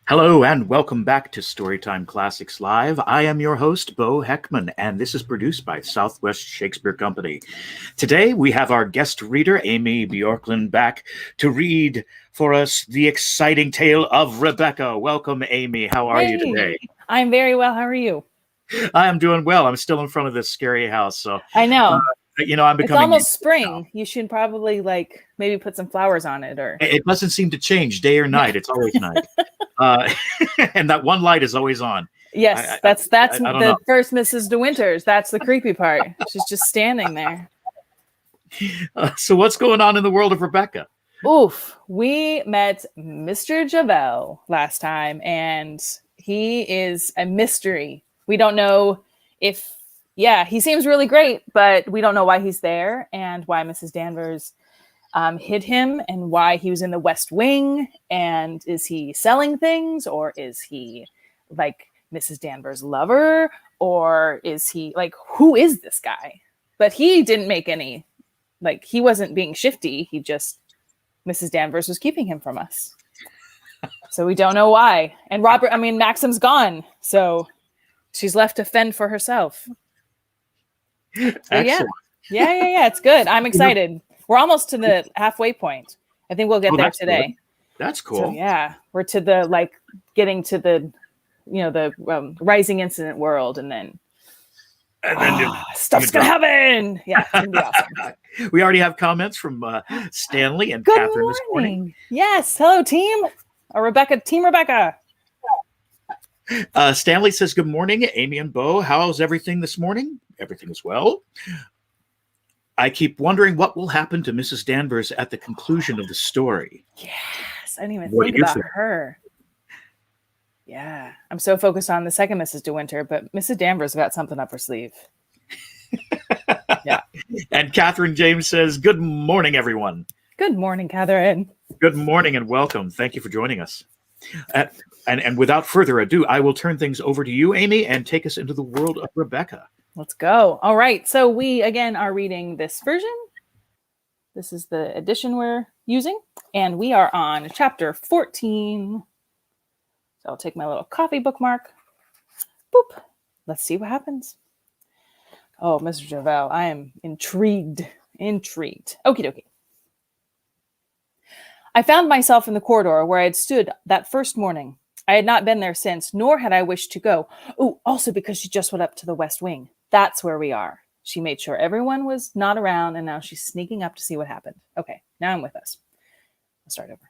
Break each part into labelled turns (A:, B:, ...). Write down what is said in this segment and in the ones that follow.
A: Hello and welcome back to Storytime Classics Live. I am your host, Bo Heckman, and this is produced by Southwest Shakespeare Company. Today we have our guest reader, Amy Bjorklund, back to read for us the exciting tale of Rebecca. Welcome, Amy. How are you today?
B: I'm very well. How are you?
A: I am doing well. I'm still in front of this scary house, so
B: I know.
A: I'm becoming.
B: It's almost spring. You should probably maybe put some flowers on it, or
A: it doesn't seem to change day or night. It's always night, and that one light is always on.
B: Yes, that's the first Mrs. De Winters. That's the creepy part. She's just standing there.
A: So what's going on in the world of Rebecca?
B: Oof. We met Mr. Javel last time, and he is a mystery. We don't know he seems really great, but we don't know why he's there and why Mrs. Danvers hid him and why he was in the West Wing. And is he selling things, or is he like Mrs. Danvers' lover, or is he who is this guy? But he didn't make any, he wasn't being shifty. Mrs. Danvers was keeping him from us. So we don't know why. And Maxim's gone. So she's left to fend for herself.
A: Excellent.
B: Yeah. It's good. I'm excited. We're almost to the halfway point. I think we'll get there today.
A: Good. That's cool.
B: So, yeah, we're to the getting to the the rising incident world, and then stuff's gonna happen. Yeah, it's gonna be awesome.
A: We already have comments from Stanley and Catherine this morning.
B: Yes, hello team. Team Rebecca.
A: Stanley says, good morning, Amy and Bo. How's everything this morning? Everything is well. I keep wondering what will happen to Mrs. Danvers at the conclusion of the story.
B: Yes, I didn't even think about her. Yeah, I'm so focused on the second Mrs. De Winter, but Mrs. Danvers got something up her sleeve. Yeah.
A: And Catherine James says, good morning, everyone.
B: Good morning, Catherine.
A: Good morning and welcome. Thank you for joining us. And without further ado, I will turn things over to you, Amy, and take us into the world of Rebecca.
B: Let's go. All right. So we, again, are reading this version. This is the edition we're using. And we are on chapter 14. So I'll take my little coffee bookmark. Boop. Let's see what happens. Oh, Mr. Javel, I am intrigued. Okie dokie. I found myself in the corridor where I had stood that first morning. I had not been there since, nor had I wished to go. Oh, also because she just went up to the West Wing. That's where we are. She made sure everyone was not around, and now she's sneaking up to see what happened. Okay, now I'm with us. I'll start over.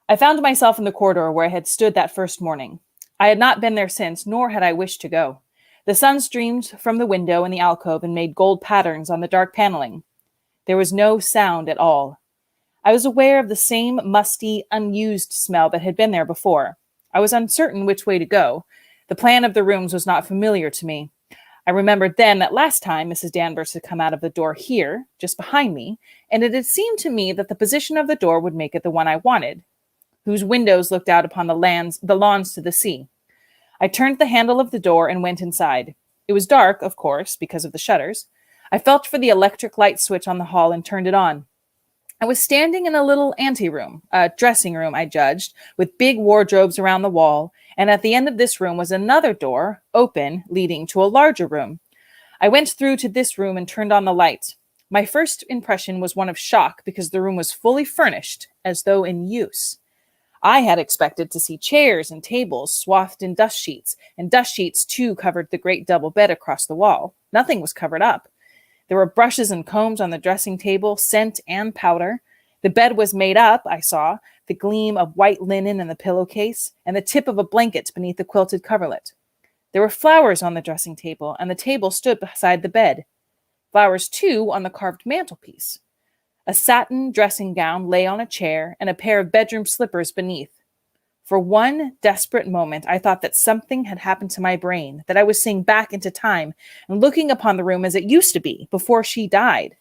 B: I found myself in the corridor where I had stood that first morning. I had not been there since, nor had I wished to go. The sun streamed from the window in the alcove and made gold patterns on the dark paneling. There was no sound at all. I was aware of the same musty, unused smell that had been there before. I was uncertain which way to go. The plan of the rooms was not familiar to me. I remembered then that last time Mrs. Danvers had come out of the door here, just behind me, and it had seemed to me that the position of the door would make it the one I wanted, whose windows looked out upon the lawns to the sea. I turned the handle of the door and went inside. It was dark, of course, because of the shutters. I felt for the electric light switch on the hall and turned it on. I was standing in a little anteroom, a dressing room, I judged, with big wardrobes around the wall, and at the end of this room was another door, open, leading to a larger room. I went through to this room and turned on the light. My first impression was one of shock because the room was fully furnished, as though in use. I had expected to see chairs and tables swathed in dust sheets, and dust sheets too covered the great double bed across the wall. Nothing was covered up. There were brushes and combs on the dressing table, scent and powder. The bed was made up, I saw, the gleam of white linen in the pillowcase, and the tip of a blanket beneath the quilted coverlet. There were flowers on the dressing table, and the table stood beside the bed. Flowers, too, on the carved mantelpiece. A satin dressing gown lay on a chair, and a pair of bedroom slippers beneath. For one desperate moment, I thought that something had happened to my brain, that I was seeing back into time and looking upon the room as it used to be before she died.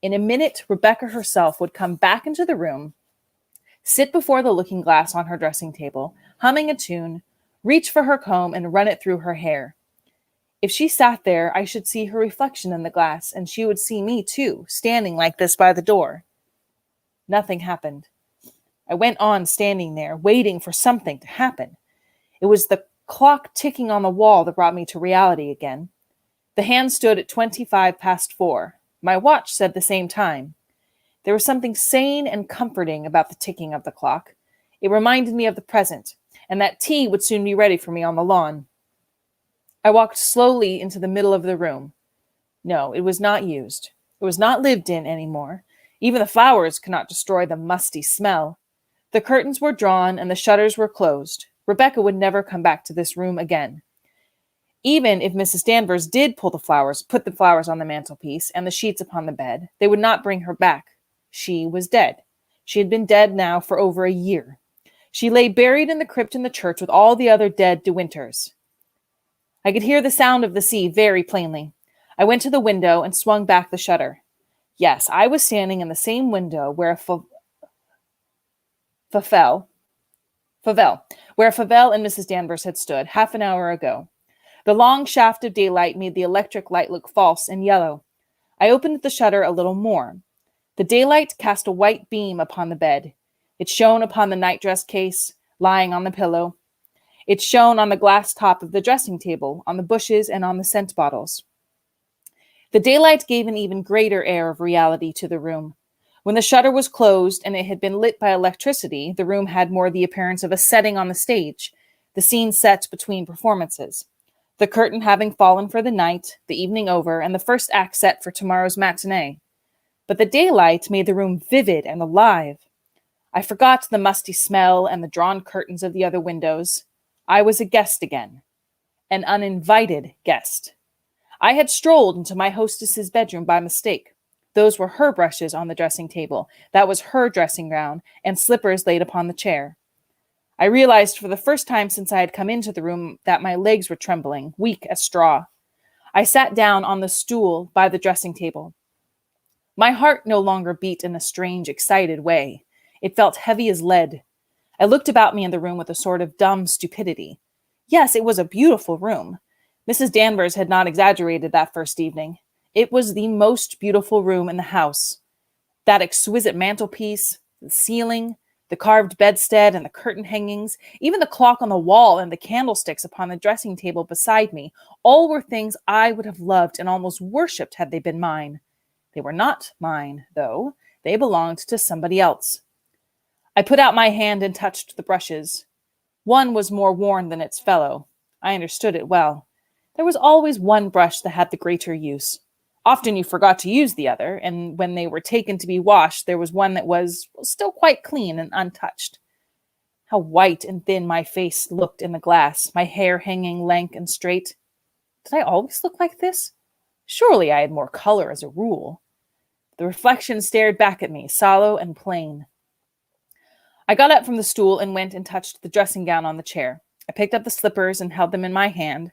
B: In a minute, Rebecca herself would come back into the room, sit before the looking glass on her dressing table, humming a tune, reach for her comb and run it through her hair. If she sat there, I should see her reflection in the glass, and she would see me too, standing like this by the door. Nothing happened. I went on standing there, waiting for something to happen. It was the clock ticking on the wall that brought me to reality again. The hand stood at 4:25. My watch said the same time. There was something sane and comforting about the ticking of the clock. It reminded me of the present, and that tea would soon be ready for me on the lawn. I walked slowly into the middle of the room. No, it was not used. It was not lived in anymore. Even the flowers could not destroy the musty smell. The curtains were drawn and the shutters were closed. Rebecca would never come back to this room again. Even if Mrs. Danvers did put the flowers on the mantelpiece and the sheets upon the bed, they would not bring her back. She was dead. She had been dead now for over a year. She lay buried in the crypt in the church with all the other dead De Winters. I could hear the sound of the sea very plainly. I went to the window and swung back the shutter. Yes, I was standing in the same window where Fauvel and Mrs. Danvers had stood half an hour ago. The long shaft of daylight made the electric light look false and yellow. I opened the shutter a little more. The daylight cast a white beam upon the bed. It shone upon the nightdress case, lying on the pillow. It shone on the glass top of the dressing table, on the bushes, and on the scent bottles. The daylight gave an even greater air of reality to the room. When the shutter was closed and it had been lit by electricity, the room had more the appearance of a setting on the stage, the scene set between performances. The curtain having fallen for the night, the evening over, and the first act set for tomorrow's matinee. But the daylight made the room vivid and alive. I forgot the musty smell and the drawn curtains of the other windows. I was a guest again, an uninvited guest. I had strolled into my hostess's bedroom by mistake. Those were her brushes on the dressing table. That was her dressing gown, and slippers laid upon the chair. I realized for the first time since I had come into the room that my legs were trembling, weak as straw. I sat down on the stool by the dressing table. My heart no longer beat in a strange, excited way. It felt heavy as lead. I looked about me in the room with a sort of dumb stupidity. Yes, it was a beautiful room. Mrs. Danvers had not exaggerated that first evening. It was the most beautiful room in the house. That exquisite mantelpiece, the ceiling, the carved bedstead and the curtain hangings, even the clock on the wall and the candlesticks upon the dressing table beside me, all were things I would have loved and almost worshipped had they been mine. They were not mine, though. They belonged to somebody else. I put out my hand and touched the brushes. One was more worn than its fellow. I understood it well. There was always one brush that had the greater use. Often you forgot to use the other, and when they were taken to be washed, there was one that was still quite clean and untouched. How white and thin my face looked in the glass, my hair hanging lank and straight. Did I always look like this? Surely I had more color as a rule. The reflection stared back at me, sallow and plain. I got up from the stool and went and touched the dressing gown on the chair. I picked up the slippers and held them in my hand.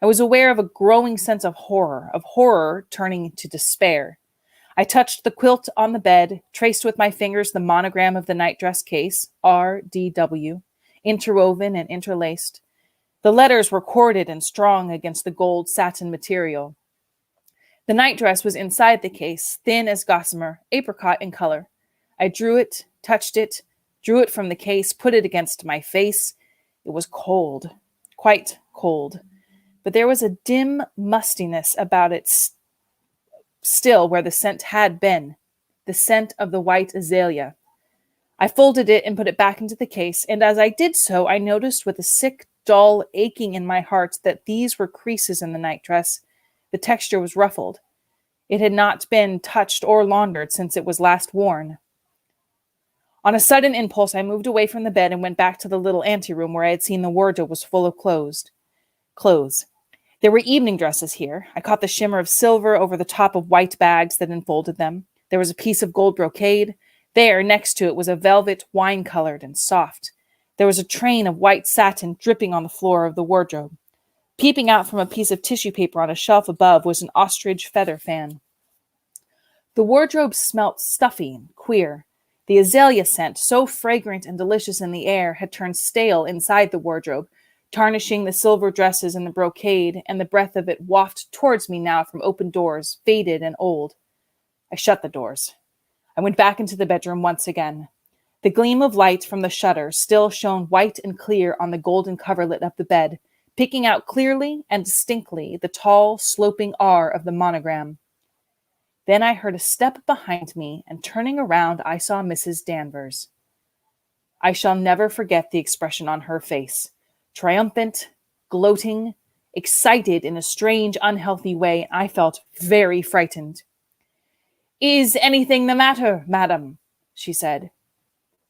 B: I was aware of a growing sense of horror turning to despair. I touched the quilt on the bed, traced with my fingers the monogram of the nightdress case, R.D.W., interwoven and interlaced. The letters were corded and strong against the gold satin material. The nightdress was inside the case, thin as gossamer, apricot in color. I drew it, touched it, drew it from the case, put it against my face. It was cold, quite cold. But there was a dim mustiness about it still where the scent had been, the scent of the white azalea. I folded it and put it back into the case, and as I did so, I noticed with a sick, dull aching in my heart that these were creases in the nightdress. The texture was ruffled. It had not been touched or laundered since it was last worn. On a sudden impulse, I moved away from the bed and went back to the little anteroom where I had seen the wardrobe was full of clothes. There were evening dresses here. I caught the shimmer of silver over the top of white bags that enfolded them. There was a piece of gold brocade. There, next to it, was a velvet wine-colored and soft. There was a train of white satin dripping on the floor of the wardrobe. Peeping out from a piece of tissue paper on a shelf above was an ostrich feather fan. The wardrobe smelt stuffy and queer. The azalea scent, so fragrant and delicious in the air, had turned stale inside the wardrobe, tarnishing the silver dresses and the brocade, and the breath of it wafted towards me now from open doors, faded and old. I shut the doors. I went back into the bedroom once again. The gleam of light from the shutter still shone white and clear on the golden coverlet of the bed, picking out clearly and distinctly the tall, sloping R of the monogram. Then I heard a step behind me, and turning around, I saw Mrs. Danvers. I shall never forget the expression on her face. Triumphant, gloating, excited in a strange, unhealthy way, I felt very frightened. "Is anything the matter, madam?" she said.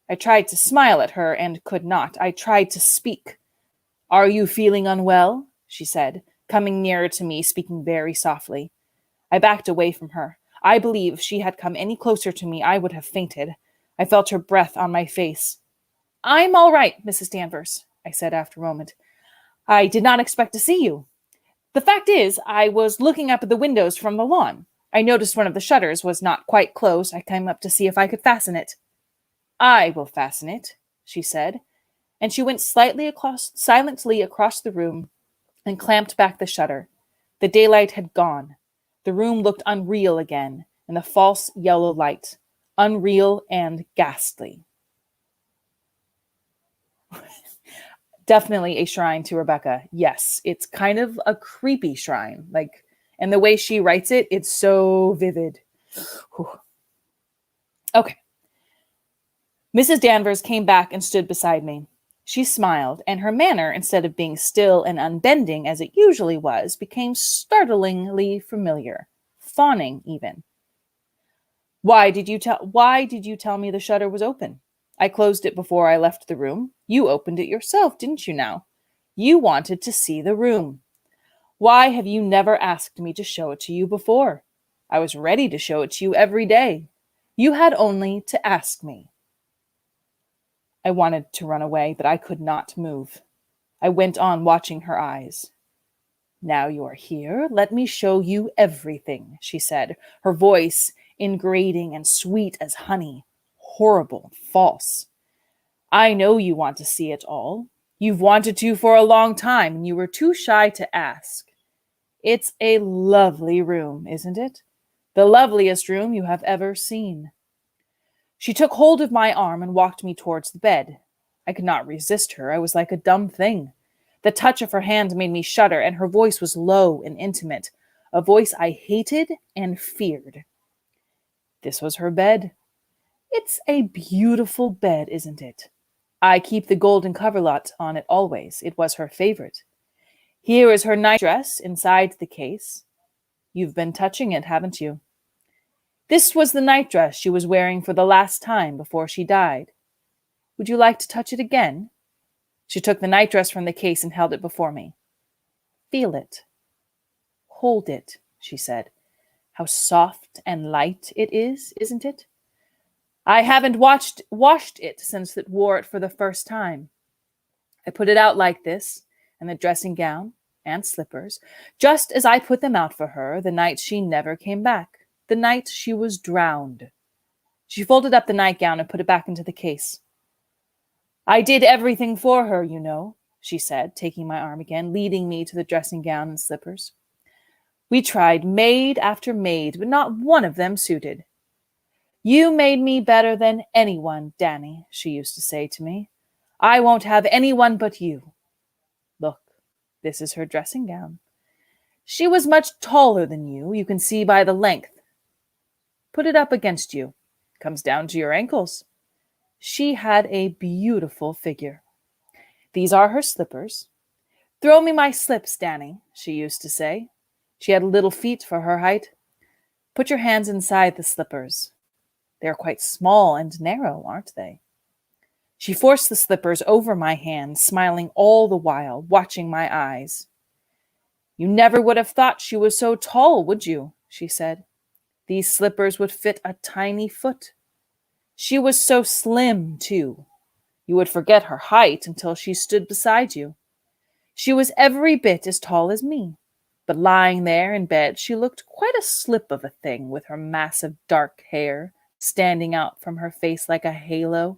B: I tried to smile at her and could not. I tried to speak. "Are you feeling unwell?" she said, coming nearer to me, speaking very softly. I backed away from her. I believe if she had come any closer to me, I would have fainted. I felt her breath on my face. "I'm all right, Mrs. Danvers," I said after a moment. "I did not expect to see you. The fact is, I was looking up at the windows from the lawn. I noticed one of the shutters was not quite closed. I came up to see if I could fasten it." "I will fasten it," she said, and she went silently across the room and clamped back the shutter. The daylight had gone. The room looked unreal again in the false yellow light, unreal and ghastly. Definitely a shrine to Rebecca. Yes, it's kind of a creepy shrine. And the way she writes it, it's so vivid. Whew. Okay. Mrs. Danvers came back and stood beside me. She smiled, and her manner, instead of being still and unbending as it usually was, became startlingly familiar, fawning even. Why did you tell me the shutter was open? I closed it before I left the room. You opened it yourself, didn't you now? You wanted to see the room. Why have you never asked me to show it to you before? I was ready to show it to you every day. You had only to ask me. I wanted to run away, but I could not move. I went on watching her eyes. "Now you are here, let me show you everything," she said, her voice ingrating and sweet as honey, horrible, false. "I know you want to see it all. You've wanted to for a long time, and you were too shy to ask. It's a lovely room, isn't it? The loveliest room you have ever seen." She took hold of my arm and walked me towards the bed. I could not resist her. I was like a dumb thing. The touch of her hand made me shudder, and her voice was low and intimate, a voice I hated and feared. This was her bed. "It's a beautiful bed, isn't it? I keep the golden coverlet on it always. It was her favorite. Here is her nightdress inside the case. You've been touching it, haven't you? This was the nightdress she was wearing for the last time before she died. Would you like to touch it again?" She took the nightdress from the case and held it before me. "Feel it. Hold it," she said. "How soft and light it is, isn't it? I haven't washed it since it wore it for the first time. I put it out like this, and the dressing gown and slippers, just as I put them out for her the night she never came back, the night she was drowned." She folded up the nightgown and put it back into the case. "I did everything for her, you know," she said, taking my arm again, leading me to the dressing gown and slippers. "We tried maid after maid, but not one of them suited. 'You made me better than anyone, Danny,' she used to say to me. 'I won't have anyone but you.' Look, this is her dressing gown. She was much taller than you can see by the length. Put it up against you. Comes down to your ankles. She had a beautiful figure. These are her slippers. 'Throw me my slips, Danny,' she used to say. She had little feet for her height. 'Put your hands inside the slippers. They are quite small and narrow, aren't they?' She forced the slippers over my hands, smiling all the while, watching my eyes. 'You never would have thought she was so tall, would you?' she said. 'These slippers would fit a tiny foot. She was so slim, too. You would forget her height until she stood beside you. She was every bit as tall as me, but lying there in bed she looked quite a slip of a thing with her massive dark hair standing out from her face like a halo.'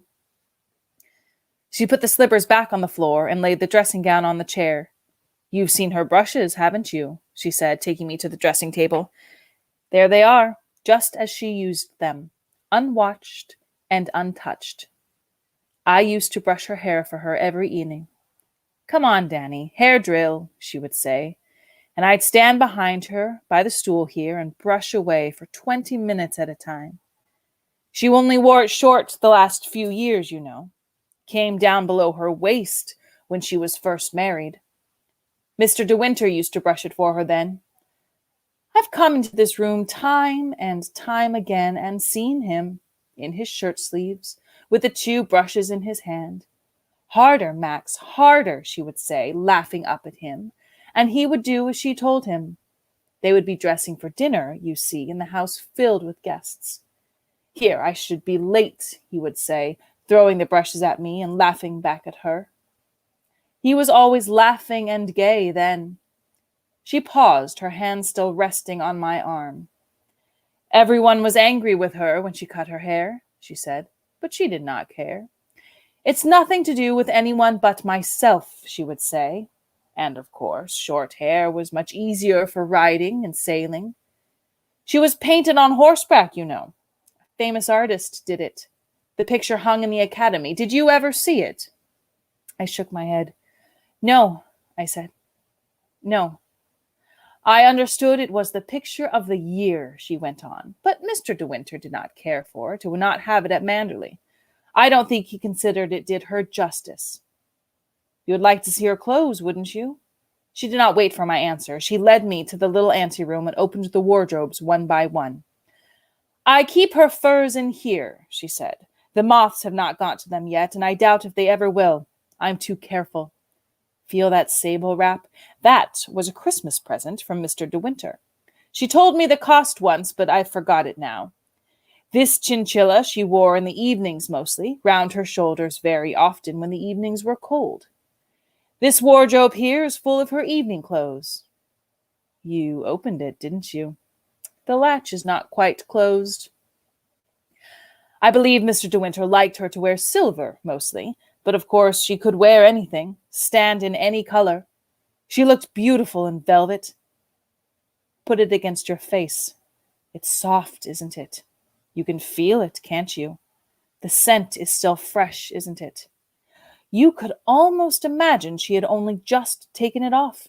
B: She put the slippers back on the floor and laid the dressing gown on the chair. 'You've seen her brushes, haven't you?' she said, taking me to the dressing table. 'There they are, just as she used them, unwatched and untouched. I used to brush her hair for her every evening. Come on, Danny, hair drill, she would say, and I'd stand behind her by the stool here and brush away for 20 minutes at a time. She only wore it short the last few years, you know. Came down below her waist when she was first married. Mr. De Winter used to brush it for her then. I've come into this room time and time again and seen him, in his shirt sleeves, with the 2 brushes in his hand. Harder, Max, harder, she would say, laughing up at him, and he would do as she told him. They would be dressing for dinner, you see, in the house filled with guests. Here, I should be late, he would say, throwing the brushes at me and laughing back at her. He was always laughing and gay then. She paused, her hand still resting on my arm. Everyone was angry with her when she cut her hair, she said, but she did not care. It's nothing to do with anyone but myself, she would say. And, of course, short hair was much easier for riding and sailing. She was painted on horseback, you know. A famous artist did it. The picture hung in the academy. Did you ever see it? I shook my head. No, I said. No. I understood it was the picture of the year, she went on, but Mr. De Winter did not care for it, would not have it at Manderley. I don't think he considered it did her justice. You would like to see her clothes, wouldn't you? She did not wait for my answer. She led me to the little anteroom and opened the wardrobes one by one. I keep her furs in here, she said. The moths have not got to them yet, and I doubt if they ever will. I'm too careful. Feel that sable wrap? That was a Christmas present from Mr. De Winter. She told me the cost once, but I forgot it now. This chinchilla she wore in the evenings mostly, round her shoulders very often when the evenings were cold. This wardrobe here is full of her evening clothes. You opened it, didn't you? The latch is not quite closed. I believe Mr. De Winter liked her to wear silver, mostly, but of course she could wear anything, stand in any color. She looked beautiful in velvet. Put it against your face. It's soft, isn't it? You can feel it, can't you? The scent is still fresh, isn't it? You could almost imagine she had only just taken it off.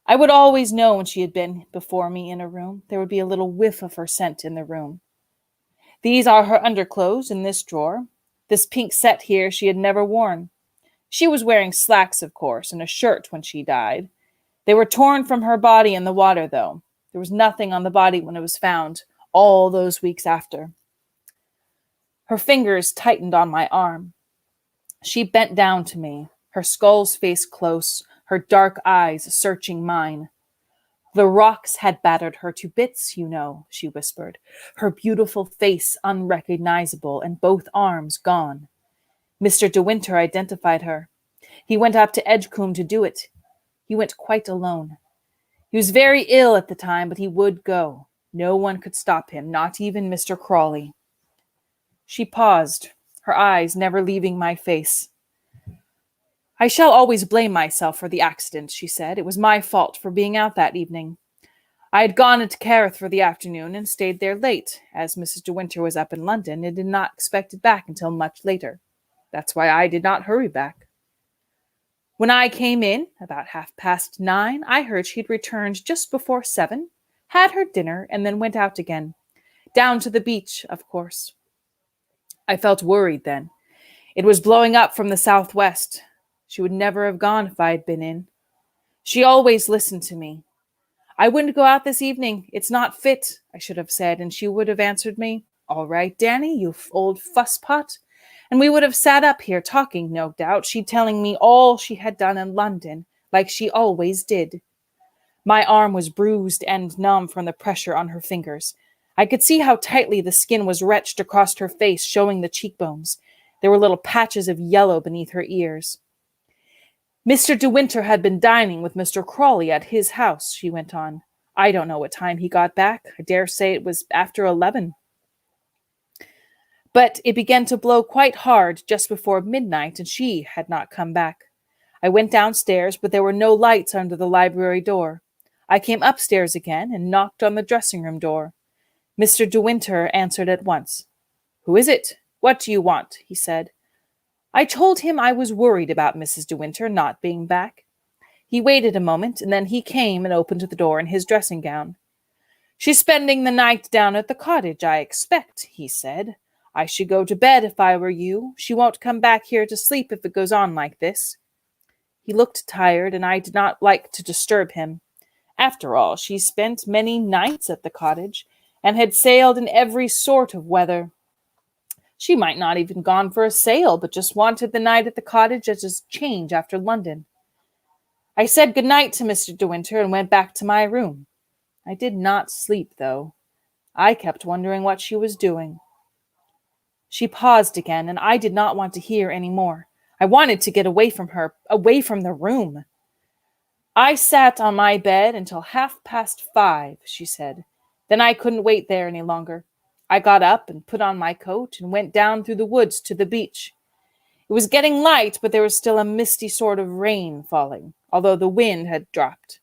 B: I would always know when she had been before me in a room. There would be a little whiff of her scent in the room. These are her underclothes in this drawer. This pink set here she had never worn. She was wearing slacks, of course, and a shirt when she died. They were torn from her body in the water, though. There was nothing on the body when it was found, all those weeks after. Her fingers tightened on my arm. She bent down to me, her skull's face close, her dark eyes searching mine. The rocks had battered her to bits, you know, she whispered, her beautiful face unrecognizable and both arms gone. Mr. De Winter identified her. He went up to Edgecombe to do it. He went quite alone. He was very ill at the time, but he would go. No one could stop him, not even Mr. Crawley. She paused, her eyes never leaving my face. I shall always blame myself for the accident, she said. It was my fault for being out that evening. I had gone into Carrith for the afternoon and stayed there late, as Mrs. De Winter was up in London and did not expect it back until much later. That's why I did not hurry back. When I came in, about 9:30, I heard she'd returned just before 7, had her dinner, and then went out again. Down to the beach, of course. I felt worried then. It was blowing up from the southwest. She would never have gone if I had been in. She always listened to me. I wouldn't go out this evening. It's not fit, I should have said, and she would have answered me, All right, Danny, you old fusspot. And we would have sat up here talking, no doubt, she telling me all she had done in London, like she always did. My arm was bruised and numb from the pressure on her fingers. I could see how tightly the skin was wretched across her face, showing the cheekbones. There were little patches of yellow beneath her ears. Mr. De Winter had been dining with Mr. Crawley at his house, she went on. I don't know what time he got back. I dare say it was after 11. But it began to blow quite hard just before midnight, and she had not come back. I went downstairs, but there were no lights under the library door. I came upstairs again and knocked on the dressing-room door. Mr. De Winter answered at once. Who is it? What do you want? He said. I told him I was worried about Mrs. De Winter not being back. He waited a moment, and then he came and opened the door in his dressing gown. "She's spending the night down at the cottage, I expect," he said. "I should go to bed if I were you. She won't come back here to sleep if it goes on like this." He looked tired, and I did not like to disturb him. After all, she spent many nights at the cottage, and had sailed in every sort of weather. She might not even gone for a sail, but just wanted the night at the cottage as a change after London. I said good night to Mr. De Winter and went back to my room. I did not sleep, though. I kept wondering what she was doing. She paused again, and I did not want to hear any more. I wanted to get away from her, away from the room. "I sat on my bed until 5:30, she said. Then I couldn't wait there any longer. I got up and put on my coat and went down through the woods to the beach. It was getting light, but there was still a misty sort of rain falling, although the wind had dropped.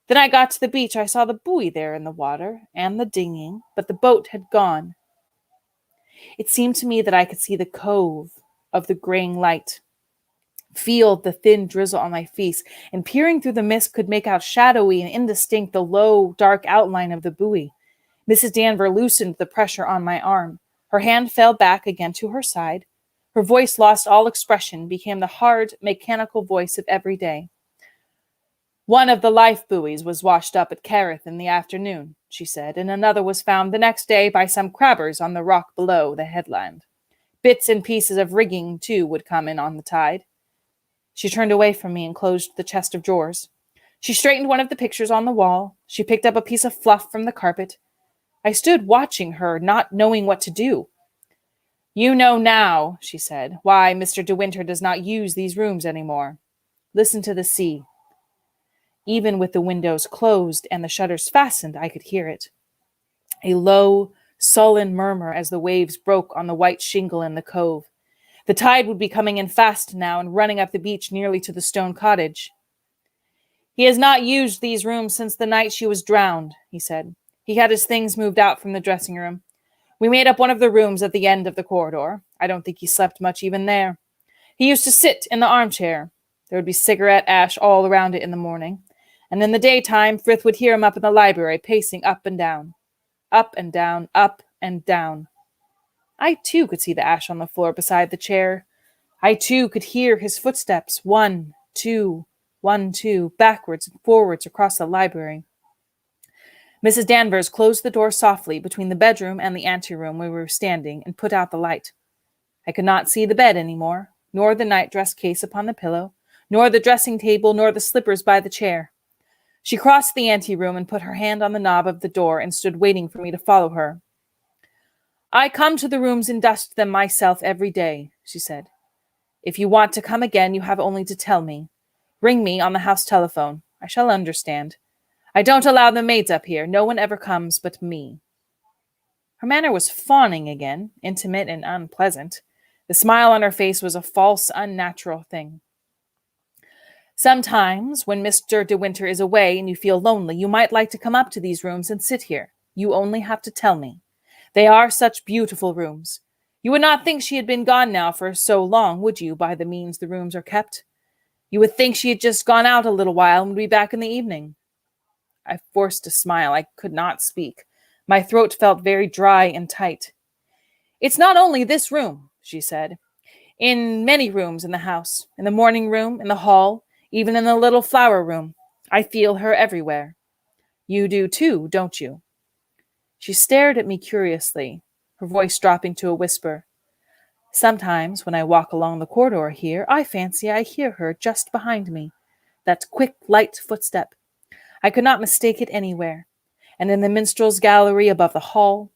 B: Then I got to the beach. I saw the buoy there in the water, and the dinghy, but the boat had gone. It seemed to me that I could see the cove of the graying light, feel the thin drizzle on my face, and peering through the mist could make out shadowy and indistinct the low, dark outline of the buoy. Mrs. Danvers loosened the pressure on my arm. Her hand fell back again to her side. Her voice lost all expression, became the hard, mechanical voice of every day. "One of the life buoys was washed up at Carith in the afternoon," she said, "and another was found the next day by some crabbers on the rock below the headland. Bits and pieces of rigging, too, would come in on the tide." She turned away from me and closed the chest of drawers. She straightened one of the pictures on the wall. She picked up a piece of fluff from the carpet. I stood watching her, not knowing what to do. "You know now," she said, "why Mr. De Winter does not use these rooms any more. Listen to the sea." Even with the windows closed and the shutters fastened, I could hear it. A low, sullen murmur as the waves broke on the white shingle in the cove. The tide would be coming in fast now and running up the beach nearly to the stone cottage. "He has not used these rooms since the night she was drowned," he said. "He had his things moved out from the dressing room. We made up one of the rooms at the end of the corridor. I don't think he slept much even there. He used to sit in the armchair. There would be cigarette ash all around it in the morning. And in the daytime, Frith would hear him up in the library, pacing up and down. Up and down, up and down. I, too, could see the ash on the floor beside the chair. I, too, could hear his footsteps, 1, 2, 1, 2, backwards and forwards across the library. Mrs. Danvers closed the door softly between the bedroom and the anteroom where we were standing and put out the light. I could not see the bed any more, nor the nightdress case upon the pillow, nor the dressing table, nor the slippers by the chair. She crossed the anteroom and put her hand on the knob of the door and stood waiting for me to follow her. "I come to the rooms and dust them myself every day," she said. "If you want to come again, you have only to tell me. Ring me on the house telephone. I shall understand. I don't allow the maids up here. No one ever comes but me." Her manner was fawning again, intimate and unpleasant. The smile on her face was a false, unnatural thing. "Sometimes, when Mr. De Winter is away and you feel lonely, you might like to come up to these rooms and sit here. You only have to tell me. They are such beautiful rooms. You would not think she had been gone now for so long, would you, by the means the rooms are kept? You would think she had just gone out a little while and would be back in the evening." I forced a smile. I could not speak. My throat felt very dry and tight. "It's not only this room," she said. "In many rooms in the house, in the morning room, in the hall, even in the little flower room. I feel her everywhere. You do too, don't you?" She stared at me curiously, her voice dropping to a whisper. "Sometimes when I walk along the corridor here, I fancy I hear her just behind me, that quick, light footstep. I could not mistake it anywhere. And in the minstrel's gallery above the hall,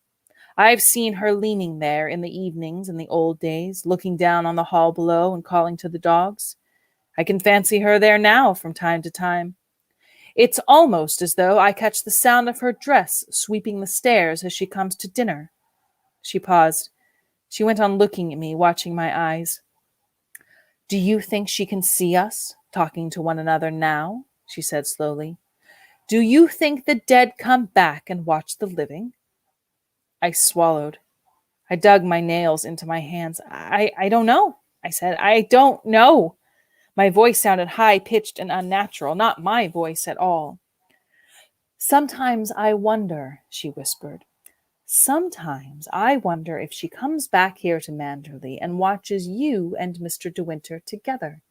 B: I've seen her leaning there in the evenings in the old days, looking down on the hall below and calling to the dogs. I can fancy her there now from time to time. It's almost as though I catch the sound of her dress sweeping the stairs as she comes to dinner." She paused. She went on looking at me, watching my eyes. "Do you think she can see us, talking to one another now?" she said slowly. "Do you think the dead come back and watch the living?" I swallowed. I dug my nails into my hands. I don't know. I said. I don't know. My voice sounded high-pitched and unnatural, not my voice at all. Sometimes I wonder, she whispered. Sometimes I wonder if she comes back here to Manderley and watches you and Mr. De Winter together.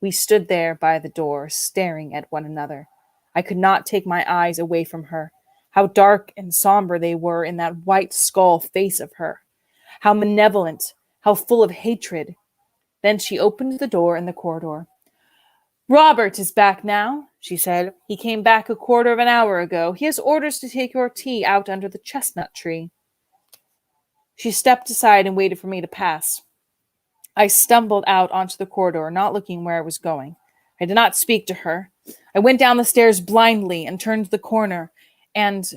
B: We stood there by the door, staring at one another. I could not take my eyes away from her. How dark and somber they were in that white skull face of her. How malevolent, how full of hatred. Then she opened the door in the corridor. Robert is back now, she said. He came back a quarter of an hour ago. He has orders to take your tea out under the chestnut tree. She stepped aside and waited for me to pass. I stumbled out onto the corridor, not looking where I was going. I did not speak to her. I went down the stairs blindly and turned the corner and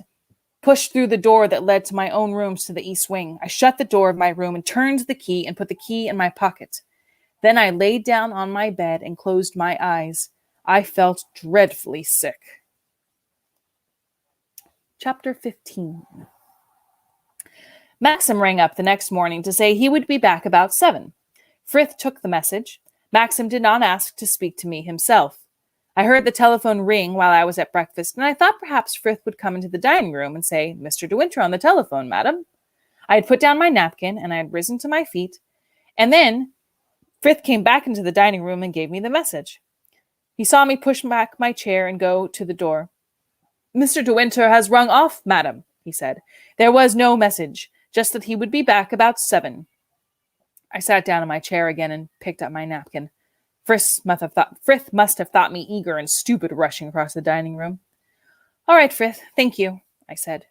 B: pushed through the door that led to my own rooms to the east wing. I shut the door of my room and turned the key and put the key in my pocket. Then I laid down on my bed and closed my eyes. I felt dreadfully sick. Chapter 15. Maxim rang up the next morning to say he would be back about 7. Frith took the message. Maxim did not ask to speak to me himself. I heard the telephone ring while I was at breakfast, and I thought perhaps Frith would come into the dining room and say, Mr. De Winter on the telephone, madam. I had put down my napkin, and I had risen to my feet, and then Frith came back into the dining room and gave me the message. He saw me push back my chair and go to the door. Mr. De Winter has rung off, madam, he said. There was no message, just that he would be back about 7. I sat down in my chair again and picked up my napkin. Frith must have thought me eager and stupid rushing across the dining room. All right, Frith, thank you, I said.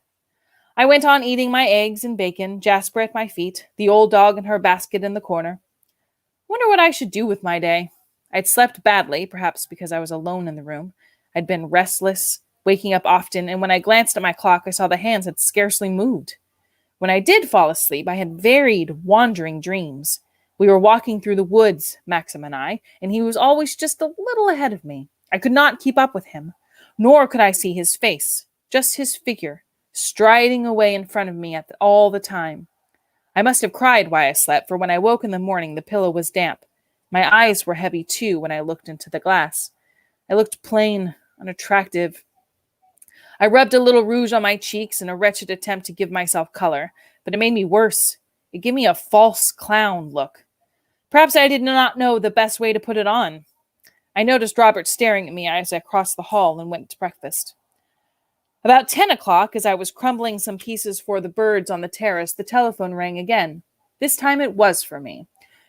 B: I went on eating my eggs and bacon, Jasper at my feet, the old dog in her basket in the corner. Wonder what I should do with my day. I'd slept badly, perhaps because I was alone in the room. I'd been restless, waking up often, and when I glanced at my clock, I saw the hands had scarcely moved. When I did fall asleep, I had varied, wandering dreams. We were walking through the woods, Maxim and I, and he was always just a little ahead of me. I could not keep up with him, nor could I see his face, just his figure, striding away in front of me all the time. I must have cried while I slept, for when I woke in the morning, the pillow was damp. My eyes were heavy, too, when I looked into the glass. I looked plain, unattractive. I rubbed a little rouge on my cheeks in a wretched attempt to give myself color, but it made me worse. It gave me a false clown look. Perhaps I did not know the best way to put it on. I noticed Robert staring at me as I crossed the hall and went to breakfast. About 10 o'clock, as I was crumbling some pieces for the birds on the terrace, the telephone rang again. This time it was for me.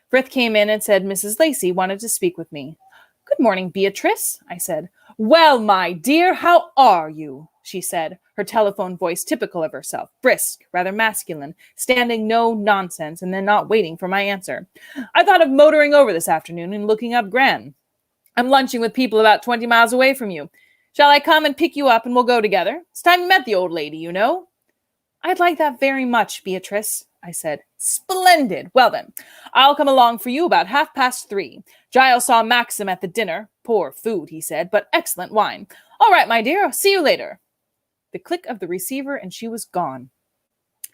B: Frith came in and said Mrs. Lacey wanted to speak with me. Good morning, Beatrice, I said. Well, my dear, how are you? She said, her telephone voice typical of herself, brisk, rather masculine, standing no nonsense and then not waiting for my answer. I thought of motoring over this afternoon and looking up Gran. I'm lunching with people about 20 miles away from you. Shall I come and pick you up and we'll go together? It's time you met the old lady, you know. I'd like that very much, Beatrice, I said. Splendid. Well then, I'll come along for you about 3:30. Giles saw Maxim at the dinner. Poor food, he said, but excellent wine. All right, my dear, I'll see you later. The click of the receiver and she was gone.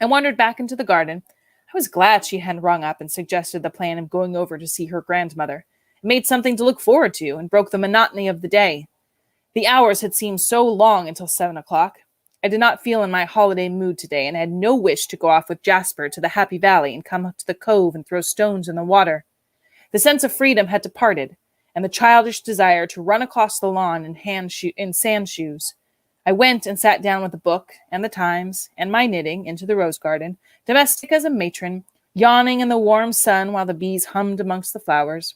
B: I wandered back into the garden. I was glad she hadn't rung up and suggested the plan of going over to see her grandmother. It made something to look forward to and broke the monotony of the day. The hours had seemed so long until 7 o'clock. I did not feel in my holiday mood today and had no wish to go off with Jasper to the Happy Valley and come up to the cove and throw stones in the water. The sense of freedom had departed, and the childish desire to run across the lawn in sand shoes. I went and sat down with a book and the Times and my knitting into the rose garden, domestic as a matron, yawning in the warm sun while the bees hummed amongst the flowers.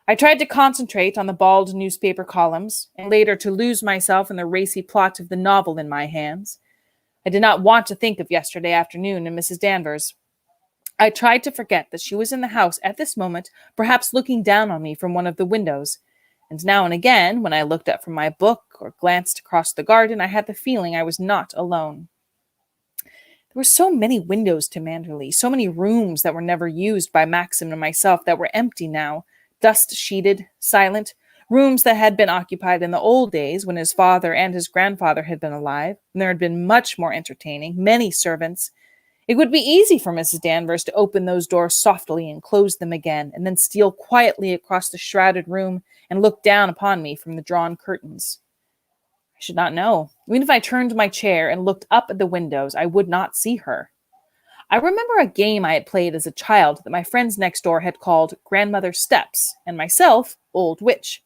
B: I tried to concentrate on the bald newspaper columns, and later to lose myself in the racy plot of the novel in my hands. I did not want to think of yesterday afternoon and Mrs. Danvers. I tried to forget that she was in the house at this moment, perhaps looking down on me from one of the windows. And now and again, when I looked up from my book or glanced across the garden, I had the feeling I was not alone. There were so many windows to Manderley, so many rooms that were never used by Maxim and myself that were empty now, dust-sheeted, silent, rooms that had been occupied in the old days when his father and his grandfather had been alive, and there had been much more entertaining, many servants. It would be easy for Mrs. Danvers to open those doors softly and close them again, and then steal quietly across the shrouded room and look down upon me from the drawn curtains. I should not know. Even if I turned my chair and looked up at the windows, I would not see her. I remember a game I had played as a child that my friends next door had called Grandmother's Steps, and myself, Old Witch.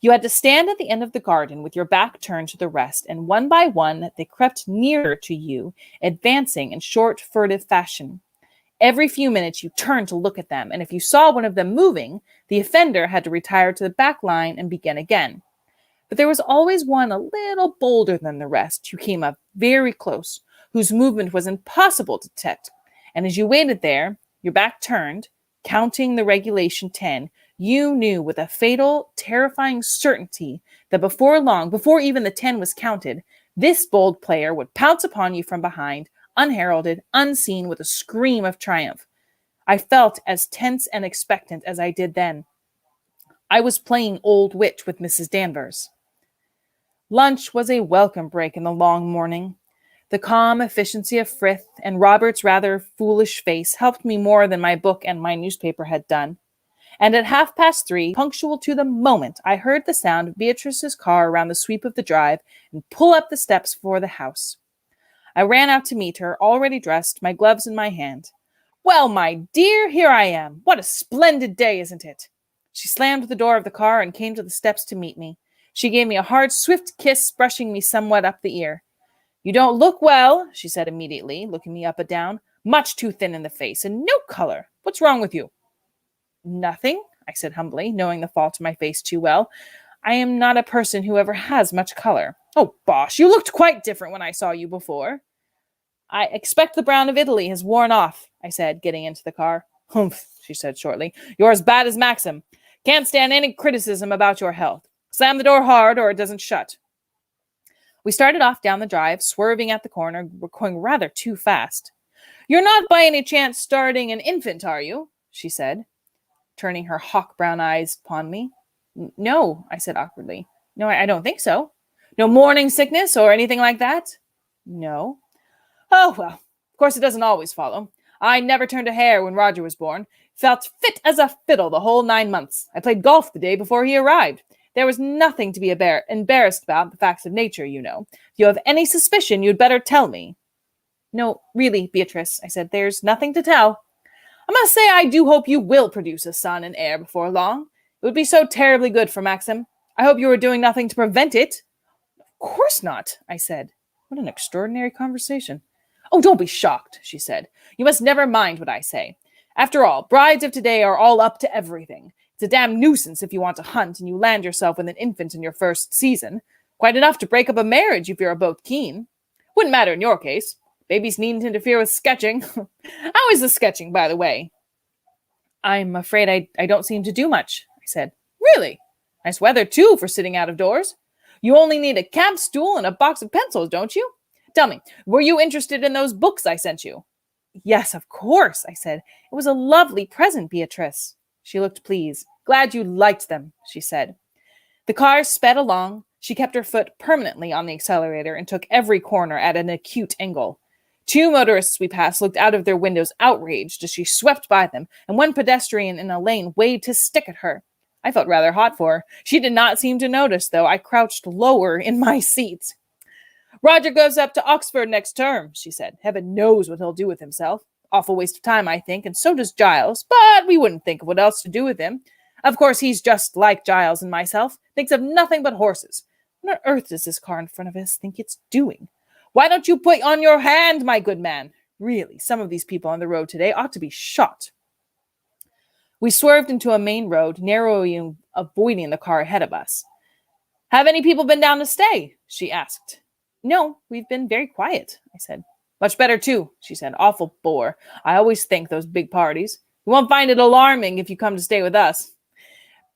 B: You had to stand at the end of the garden with your back turned to the rest, and one by one they crept nearer to you, advancing in short, furtive fashion. Every few minutes you turned to look at them, and if you saw one of them moving, the offender had to retire to the back line and begin again. But there was always one a little bolder than the rest who came up very close, whose movement was impossible to detect, and as you waited there, your back turned, counting the regulation 10, you knew with a fatal, terrifying certainty that before long, before even the 10 was counted, this bold player would pounce upon you from behind, unheralded, unseen, with a scream of triumph. I felt as tense and expectant as I did then. I was playing Old Witch with Mrs. Danvers. Lunch was a welcome break in the long morning. The calm efficiency of Frith and Robert's rather foolish face helped me more than my book and my newspaper had done. And at 3:30, punctual to the moment, I heard the sound of Beatrice's car around the sweep of the drive and pull up the steps for the house. I ran out to meet her, already dressed, my gloves in my hand. "Well, my dear, here I am. What a splendid day, isn't it?" She slammed the door of the car and came to the steps to meet me. She gave me a hard, swift kiss, brushing me somewhat up the ear. "You don't look well," she said immediately, looking me up and down. "Much too thin in the face, and no color. What's wrong with you?" "Nothing," I said humbly, knowing the fault of my face too well. "I am not a person who ever has much color." "Oh, bosh, you looked quite different when I saw you before." "I expect the brown of Italy has worn off," I said, getting into the car. "Humph," she said shortly. "You're as bad as Maxim. Can't stand any criticism about your health. Slam the door hard or it doesn't shut." We started off down the drive, swerving at the corner, going rather too fast. "You're not by any chance starting an infant, are you?" she said, turning her hawk-brown eyes upon me. "No," I said awkwardly. "No, I don't think so." "No morning sickness or anything like that?" "No." "Oh, well, of course it doesn't always follow. I never turned a hair when Roger was born. Felt fit as a fiddle the whole 9 months. I played golf the day before he arrived. There was nothing to be embarrassed about, the facts of nature, you know. If you have any suspicion, you'd better tell me." "No, really, Beatrice," I said, "there's nothing to tell. I must say I do hope you will produce a son and heir before long. It would be so terribly good for Maxim. I hope you are doing nothing to prevent it." "Of course not," I said. What an extraordinary conversation. "Oh, don't be shocked," she said. "You must never mind what I say. After all, brides of today are all up to everything. It's a damn nuisance if you want to hunt and you land yourself with an infant in your first season. Quite enough to break up a marriage if you're both keen. Wouldn't matter in your case. Babies needn't interfere with sketching." "How is the sketching, by the way?" "I'm afraid I don't seem to do much," I said. "Really? Nice weather, too, for sitting out of doors. You only need a camp stool and a box of pencils, don't you? Tell me, were you interested in those books I sent you?" "Yes, of course," I said. "It was a lovely present, Beatrice." She looked pleased. "Glad you liked them," she said. The car sped along. She kept her foot permanently on the accelerator and took every corner at an acute angle. 2 motorists we passed looked out of their windows outraged as she swept by them, and one pedestrian in a lane waved his stick at her. I felt rather hot for her. She did not seem to notice, though. I crouched lower in my seat. "Roger goes up to Oxford next term," she said. "Heaven knows what he'll do with himself. Awful waste of time, I think, and so does Giles, but we wouldn't think of what else to do with him. Of course, he's just like Giles and myself, thinks of nothing but horses. What on earth does this car in front of us think it's doing? Why don't you put on your hand, my good man? Really, some of these people on the road today ought to be shot." We swerved into a main road, narrowly avoiding the car ahead of us. "Have any people been down to stay?" she asked. "No, we've been very quiet," I said. "Much better, too," she said. "Awful bore. I always think those big parties. You won't find it alarming if you come to stay with us.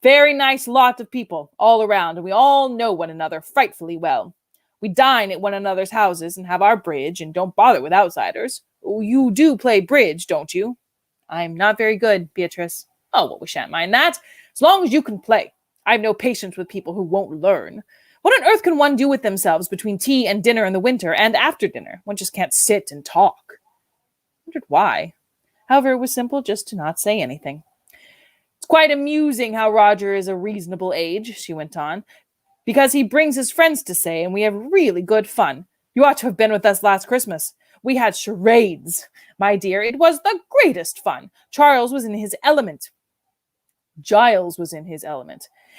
B: Very nice lot of people all around, and we all know one another frightfully well. We dine at one another's houses and have our bridge and don't bother with outsiders. You do play bridge, don't you?" "I'm not very good, Beatrice." "Oh, well, we shan't mind that, as long as you can play. I have no patience with people who won't learn. What on earth can one do with themselves between tea and dinner in the winter and after dinner? One just can't sit and talk." wondered why. However, it was simple just to not say anything. It's quite amusing how Roger is a reasonable age, she went on, because he brings his friends to stay, and we have really good fun. You ought to have been with us last Christmas. We had charades. My dear, it was the greatest fun. Giles was in his element.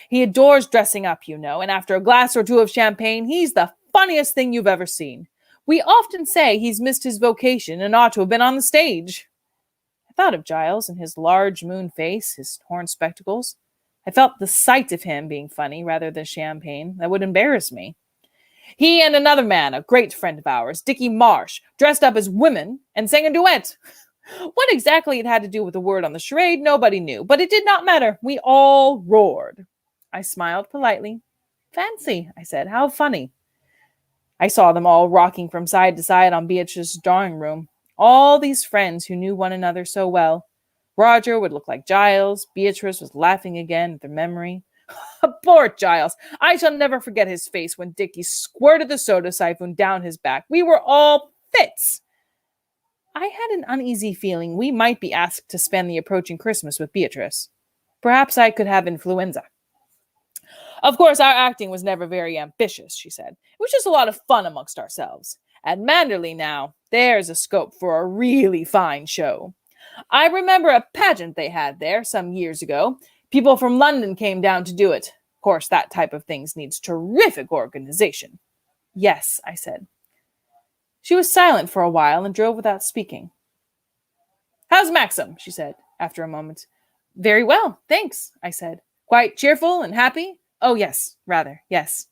B: He adores dressing up, you know, and after a glass or two of champagne, he's the funniest thing you've ever seen. We often say he's missed his vocation and ought to have been on the stage. I thought of Giles and his large moon face, his horn spectacles. I felt the sight of him being funny rather than champagne. That would embarrass me. He and another man, a great friend of ours, Dickie Marsh, dressed up as women and sang a duet. What exactly it had to do with the word on the charade, nobody knew, but it did not matter. We all roared. I smiled politely. Fancy, I said, how funny. I saw them all rocking from side to side on Beatrice's drawing room. All these friends who knew one another so well. Roger would look like Giles. Beatrice was laughing again at the memory. Poor Giles. I shall never forget his face when Dickie squirted the soda siphon down his back. We were all fits. I had an uneasy feeling we might be asked to spend the approaching Christmas with Beatrice. Perhaps I could have influenza. Of course, our acting was never very ambitious, she said. It was just a lot of fun amongst ourselves. At Manderley now, there's a scope for a really fine show. I remember a pageant they had there some years ago. People from London came down to do it. Of course, that type of things needs terrific organization. Yes, I said. She was silent for a while and drove without speaking. How's Maxim? She said, after a moment. Very well, thanks, I said. Quite cheerful and happy? Oh, yes, rather, yes.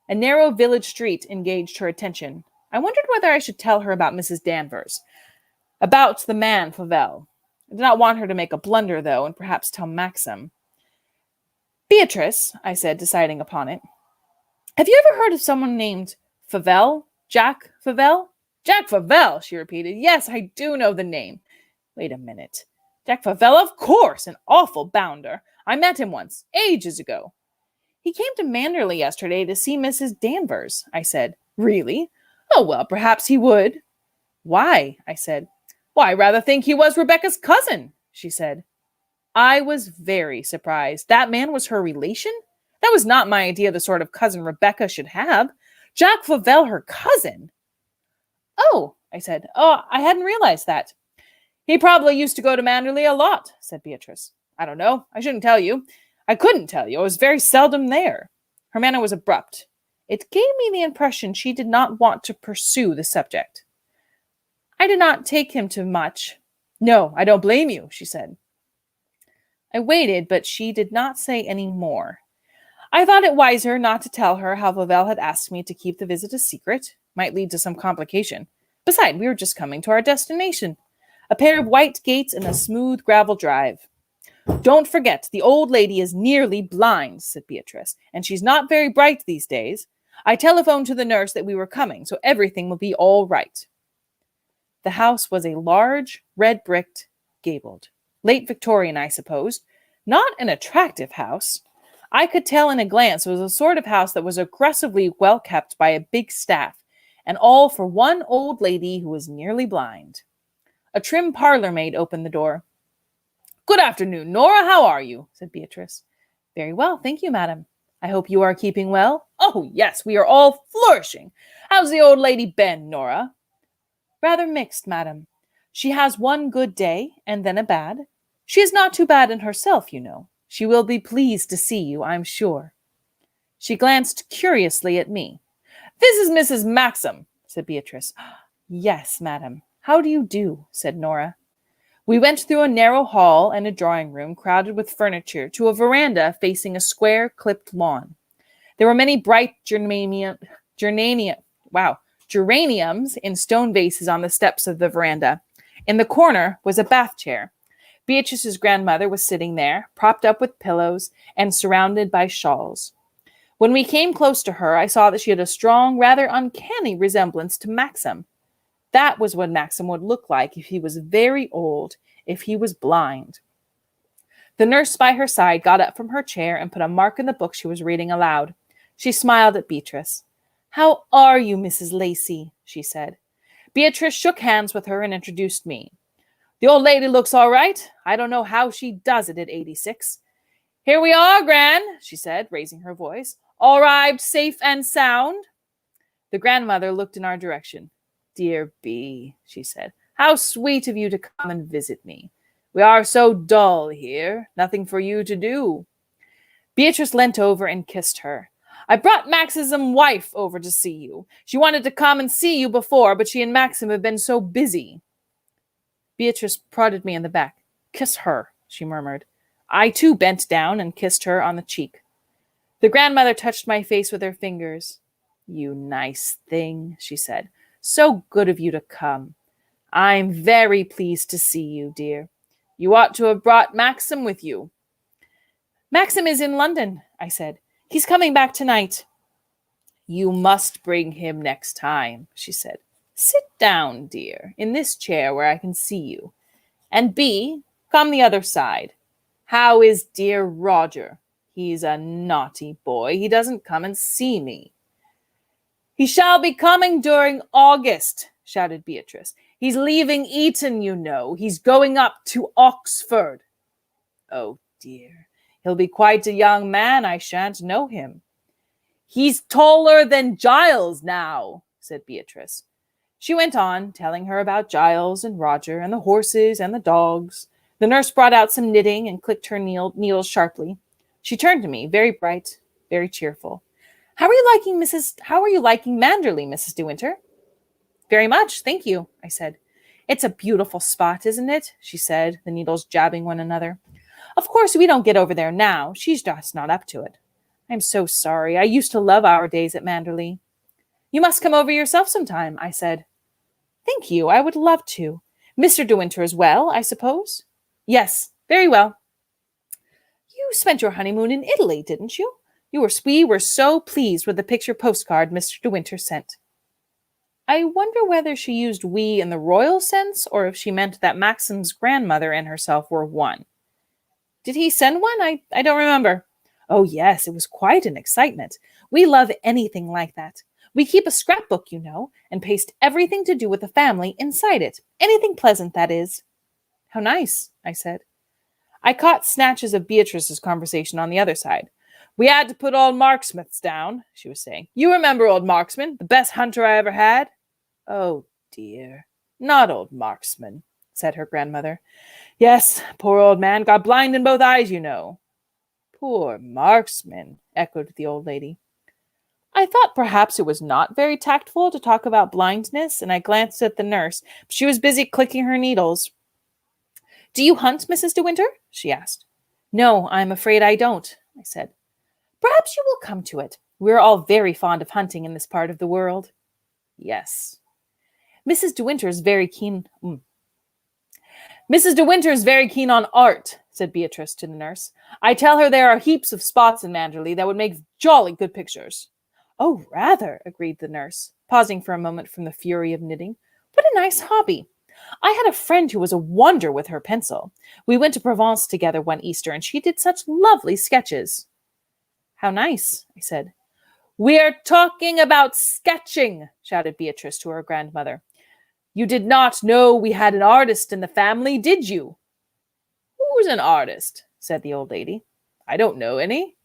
B: A narrow village street engaged her attention. I wondered whether I should tell her about Mrs. Danvers, about the man Fauvel. I did not want her to make a blunder, though, and perhaps tell Maxim. Beatrice, I said, deciding upon it, have you ever heard of someone named Fauvel? Jack Fauvel? Jack Fauvel, she repeated. Yes, I do know the name. Wait a minute. Jack Fauvel, of course, an awful bounder. I met him once, ages ago. He came to Manderley yesterday to see Mrs. Danvers, I said. Really? Oh, well, perhaps he would. Why? I said. Well, I rather think he was Rebecca's cousin, she said. I was very surprised. That man was her relation? That was not my idea of the sort of cousin Rebecca should have. Jack Fauvel, her cousin. Oh, I said. Oh, I hadn't realized that. He probably used to go to Manderley a lot, said Beatrice. I don't know. I shouldn't tell you. I couldn't tell you. I was very seldom there. Her manner was abrupt. It gave me the impression she did not want to pursue the subject. I did not take him to much. No, I don't blame you, she said. I waited, but she did not say any more. I thought it wiser not to tell her how Fauvel had asked me to keep the visit a secret. Might lead to some complication. Besides, we were just coming to our destination. A pair of white gates and a smooth gravel drive. Don't forget, the old lady is nearly blind, said Beatrice, and she's not very bright these days. I telephoned to the nurse that we were coming, so everything will be all right. The house was a large, red-bricked, gabled. Late Victorian, I supposed. Not an attractive house. I could tell in a glance it was a sort of house that was aggressively well kept by a big staff, and all for one old lady who was nearly blind. A trim parlor maid opened the door. Good afternoon, Nora. How are you? Said Beatrice. Very well, thank you, madam. I hope you are keeping well. Oh, yes, we are all flourishing. How's the old lady been, Nora? Rather mixed, madam. She has one good day, and then a bad. She is not too bad in herself, you know. She will be pleased to see you, I'm sure. She glanced curiously at me. This is Mrs. Maxim, said Beatrice. Yes, madam. How do you do? Said Nora. We went through a narrow hall and a drawing room crowded with furniture to a veranda facing a square clipped lawn. There were many bright geraniums in stone vases on the steps of the veranda. In the corner was a bath chair. Beatrice's grandmother was sitting there, propped up with pillows and surrounded by shawls. When we came close to her, I saw that she had a strong, rather uncanny resemblance to Maxim. That was what Maxim would look like if he was very old, if he was blind. The nurse by her side got up from her chair and put a mark in the book she was reading aloud. She smiled at Beatrice. How are you, Mrs. Lacey? She said. Beatrice shook hands with her and introduced me. The old lady looks all right. I don't know how she does it at 86. Here we are, Gran, she said, raising her voice. All arrived safe and sound. The grandmother looked in our direction. Dear Bee, she said, how sweet of you to come and visit me. We are so dull here, nothing for you to do. Beatrice leant over and kissed her. I brought Max's wife over to see you. She wanted to come and see you before, but she and Maxim have been so busy. Beatrice prodded me in the back. Kiss her, she murmured. I too bent down and kissed her on the cheek. The grandmother touched my face with her fingers. You nice thing, she said. So good of you to come. I'm very pleased to see you, dear. You ought to have brought Maxim with you. Maxim is in London, I said. He's coming back tonight. You must bring him next time, she said. Sit down, dear, in this chair where I can see you. And Bee, come the other side. How is dear Roger? He's a naughty boy. He doesn't come and see me. He shall be coming during August, shouted Beatrice. He's leaving Eton, you know. He's going up to Oxford. Oh, dear. He'll be quite a young man. I shan't know him. He's taller than Giles now, said Beatrice. She went on, telling her about Giles and Roger and the horses and the dogs. The nurse brought out some knitting and clicked her needles sharply. She turned to me, very bright, very cheerful. How are you liking Manderley, Mrs. De Winter? Very much, thank you, I said. It's a beautiful spot, isn't it? She said, the needles jabbing one another. Of course, we don't get over there now. She's just not up to it. I'm so sorry. I used to love our days at Manderley. You must come over yourself sometime, I said. Thank you. I would love to. Mr. De Winter as well, I suppose? Yes, very well. You spent your honeymoon in Italy, didn't you? We were so pleased with the picture postcard Mr. De Winter sent. I wonder whether she used we in the royal sense or if she meant that Maxim's grandmother and herself were one. Did he send one? I don't remember. Oh, yes, it was quite an excitement. We love anything like that. We keep a scrapbook, you know, and paste everything to do with the family inside it. Anything pleasant, that is. How nice, I said. I caught snatches of Beatrice's conversation on the other side. We had to put old Marksmiths down, she was saying. You remember old Marksman, the best hunter I ever had? Oh, dear. Not old Marksman, said her grandmother. Yes, poor old man, got blind in both eyes, you know. Poor Marksman, echoed the old lady. I thought perhaps it was not very tactful to talk about blindness, and I glanced at the nurse, but she was busy clicking her needles. Do you hunt, Mrs. De Winter? She asked. No, I'm afraid I don't, I said. Perhaps you will come to it. We're all very fond of hunting in this part of the world. Yes. Mrs. De Winter is very keen on art, said Beatrice to the nurse. I tell her there are heaps of spots in Manderley that would make jolly good pictures. Oh, rather, agreed the nurse, pausing for a moment from the fury of knitting. What a nice hobby. I had a friend who was a wonder with her pencil. We went to Provence together one Easter, and she did such lovely sketches. How nice, I said. We're talking about sketching, shouted Beatrice to her grandmother. You did not know we had an artist in the family, did you? Who's an artist? Said the old lady. I don't know any.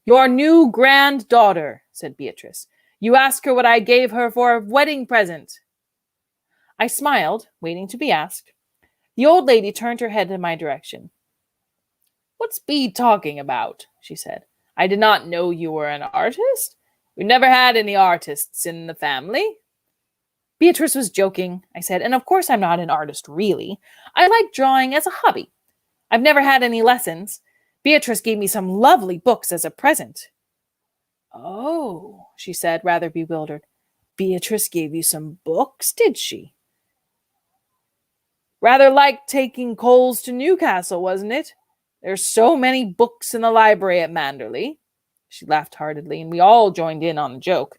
B: Your new granddaughter, said Beatrice. You ask her what I gave her for a wedding present. I smiled, waiting to be asked. The old lady turned her head in my direction. What's Bee talking about? She said. I did not know you were an artist. We never had any artists in the family. Beatrice was joking, I said, and of course I'm not an artist, really. I like drawing as a hobby. I've never had any lessons. Beatrice gave me some lovely books as a present. Oh, she said, rather bewildered. Beatrice gave you some books, did she? Rather like taking coals to Newcastle, wasn't it? There's so many books in the library at Manderley. She laughed heartily, and we all joined in on the joke.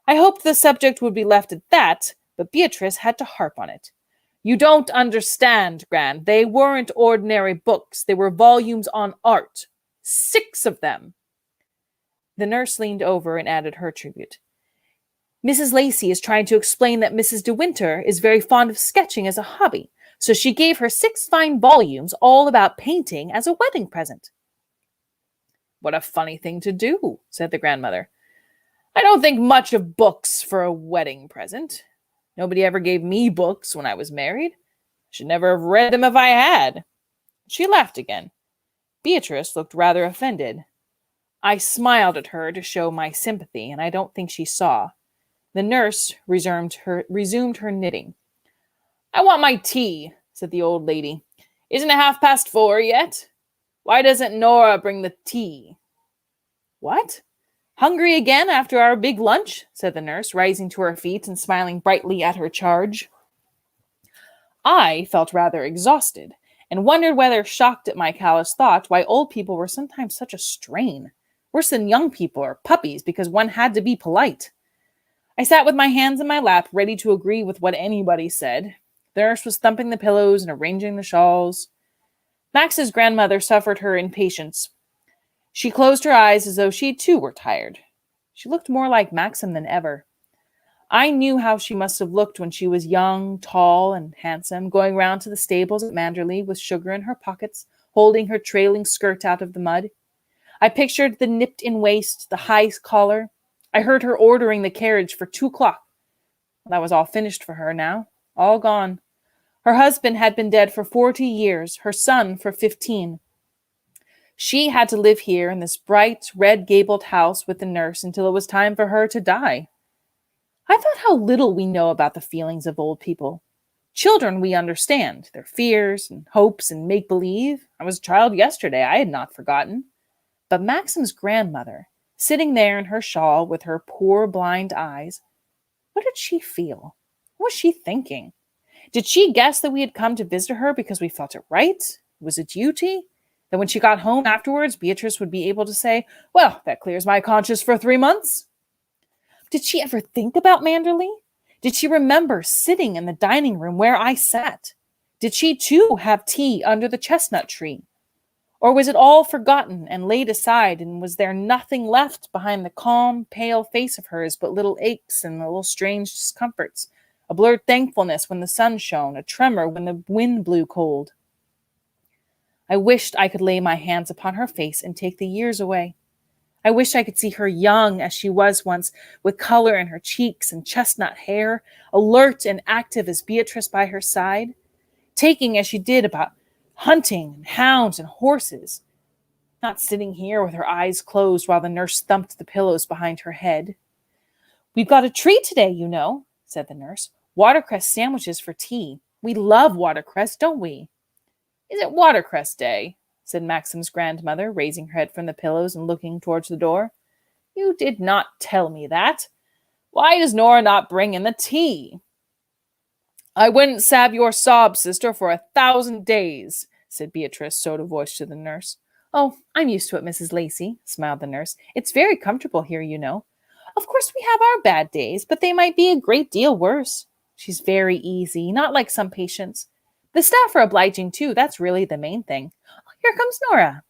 B: I hoped the subject would be left at that, but Beatrice had to harp on it. You don't understand, Gran. They weren't ordinary books. They were volumes on art. 6 of them. The nurse leaned over and added her tribute. Mrs. Lacey is trying to explain that Mrs. De Winter is very fond of sketching as a hobby, so she gave her 6 fine volumes all about painting as a wedding present." "What a funny thing to do," said the grandmother. "I don't think much of books for a wedding present. Nobody ever gave me books when I was married. I should never have read them if I had." She laughed again. Beatrice looked rather offended. I smiled at her to show my sympathy, and I don't think she saw. The nurse resumed her knitting. "I want my tea," said the old lady. "Isn't it 4:30 yet? Why doesn't Nora bring the tea?" "What? Hungry again after our big lunch?" said the nurse, rising to her feet and smiling brightly at her charge. I felt rather exhausted, and wondered whether, shocked at my callous thought, why old people were sometimes such a strain, worse than young people or puppies, because one had to be polite. I sat with my hands in my lap, ready to agree with what anybody said. The nurse was thumping the pillows and arranging the shawls. Max's grandmother suffered her impatience. She closed her eyes as though she too were tired. She looked more like Maxim than ever. I knew how she must have looked when she was young, tall, and handsome, going round to the stables at Manderley with sugar in her pockets, holding her trailing skirt out of the mud. I pictured the nipped-in waist, the high collar. I heard her ordering the carriage for 2 o'clock. That was all finished for her now, all gone. Her husband had been dead for 40 years, her son for 15. She had to live here in this bright, red-gabled house with the nurse until it was time for her to die. I thought how little we know about the feelings of old people. Children we understand, their fears and hopes and make-believe. I was a child yesterday, I had not forgotten. But Maxim's grandmother, sitting there in her shawl with her poor blind eyes, what did she feel? What was she thinking? Did she guess that we had come to visit her because we felt it right? It was a duty? That when she got home afterwards, Beatrice would be able to say, "Well, that clears my conscience for 3 months"? Did she ever think about Manderley? Did she remember sitting in the dining room where I sat? Did she too have tea under the chestnut tree? Or was it all forgotten and laid aside, and was there nothing left behind the calm, pale face of hers but little aches and little strange discomforts, a blurred thankfulness when the sun shone, a tremor when the wind blew cold? I wished I could lay my hands upon her face and take the years away. I wished I could see her young as she was once, with color in her cheeks and chestnut hair, alert and active as Beatrice by her side, taking as she did about hunting and hounds and horses, not sitting here with her eyes closed while the nurse thumped the pillows behind her head. "We've got a treat today, you know," said the nurse. "Watercress sandwiches for tea. We love watercress, don't we?" "Is it watercress day?" said Maxim's grandmother, raising her head from the pillows and looking towards the door. "You did not tell me that. Why does Nora not bring in the tea?" "I wouldn't salve your sobs, sister, for 1,000 days," said Beatrice, soda-voiced to the nurse. "Oh, I'm used to it, Mrs. Lacey," smiled the nurse. "It's very comfortable here, you know. Of course we have our bad days, but they might be a great deal worse. She's very easy, not like some patients. The staff are obliging, too. That's really the main thing. Oh, here comes Nora."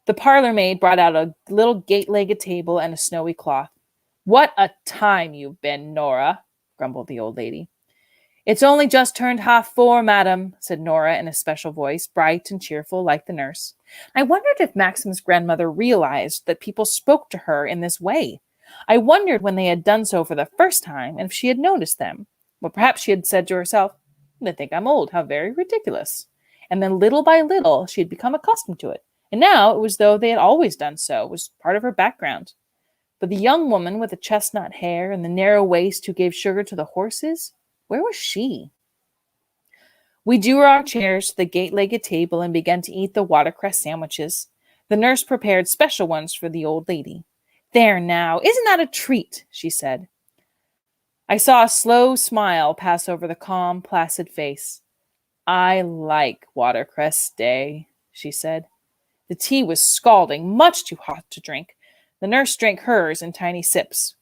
B: The parlor maid brought out a little gate-legged table and a snowy cloth. "What a time you've been, Nora," grumbled the old lady. "It's only just turned 4:30, madam," said Nora in a special voice, bright and cheerful like the nurse. I wondered if Maxim's grandmother realized that people spoke to her in this way. I wondered when they had done so for the first time, and if she had noticed them. Well, perhaps she had said to herself, "They think I'm old. How very ridiculous." And then little by little, she had become accustomed to it. And now it was though they had always done so. It was part of her background. But the young woman with the chestnut hair and the narrow waist who gave sugar to the horses, where was she? We drew our chairs to the gate-legged table and began to eat the watercress sandwiches. The nurse prepared special ones for the old lady. "There now, isn't that a treat?" she said. I saw a slow smile pass over the calm, placid face. "I like watercress day," she said. The tea was scalding, much too hot to drink. The nurse drank hers in tiny sips.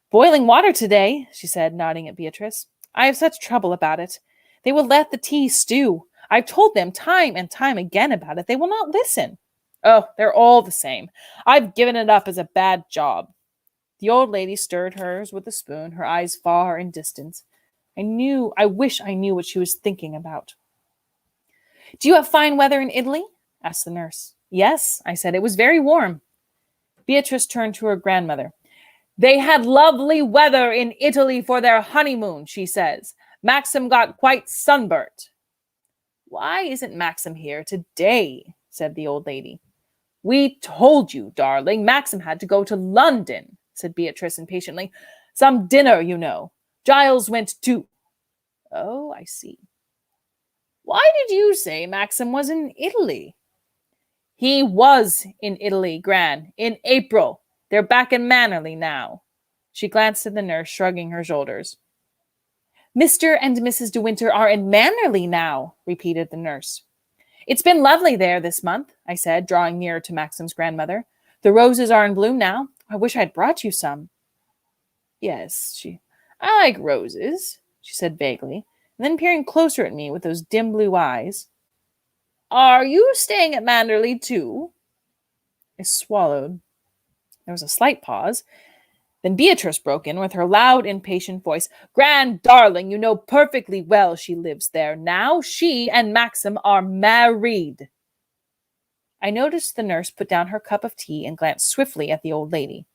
B: "Boiling water today," she said, nodding at Beatrice. "I have such trouble about it. They will let the tea stew. I've told them time and time again about it. They will not listen. Oh, they're all the same. I've given it up as a bad job." The old lady stirred hers with a spoon, her eyes far in distance. I wish I knew what she was thinking about. Do you have fine weather in Italy? Asked the nurse. Yes, I said. It was very warm. Beatrice turned to her grandmother. They had lovely weather in Italy for their honeymoon, she says. Maxim got quite sunburnt. Why isn't Maxim here today? Said the old lady. We told you, darling, Maxim had to go to London, said Beatrice impatiently. Some dinner, you know. Giles went too. Oh, I see. Why did you say Maxim was in Italy? He was in Italy, Gran, in April. They're back in Mannerley now. She glanced at the nurse, shrugging her shoulders. Mr. and Mrs. De Winter are in Mannerley now, repeated the nurse. It's been lovely there this month, I said, drawing nearer to Maxim's grandmother. The roses are in bloom now. I wish I'd brought you some. Yes, I like roses, she said vaguely, and then peering closer at me with those dim blue eyes. Are you staying at Manderley too? I swallowed. There was a slight pause. Then Beatrice broke in with her loud, impatient voice. Grand darling, you know perfectly well she lives there now. She and Maxim are married. I noticed the nurse put down her cup of tea and glanced swiftly at the old lady.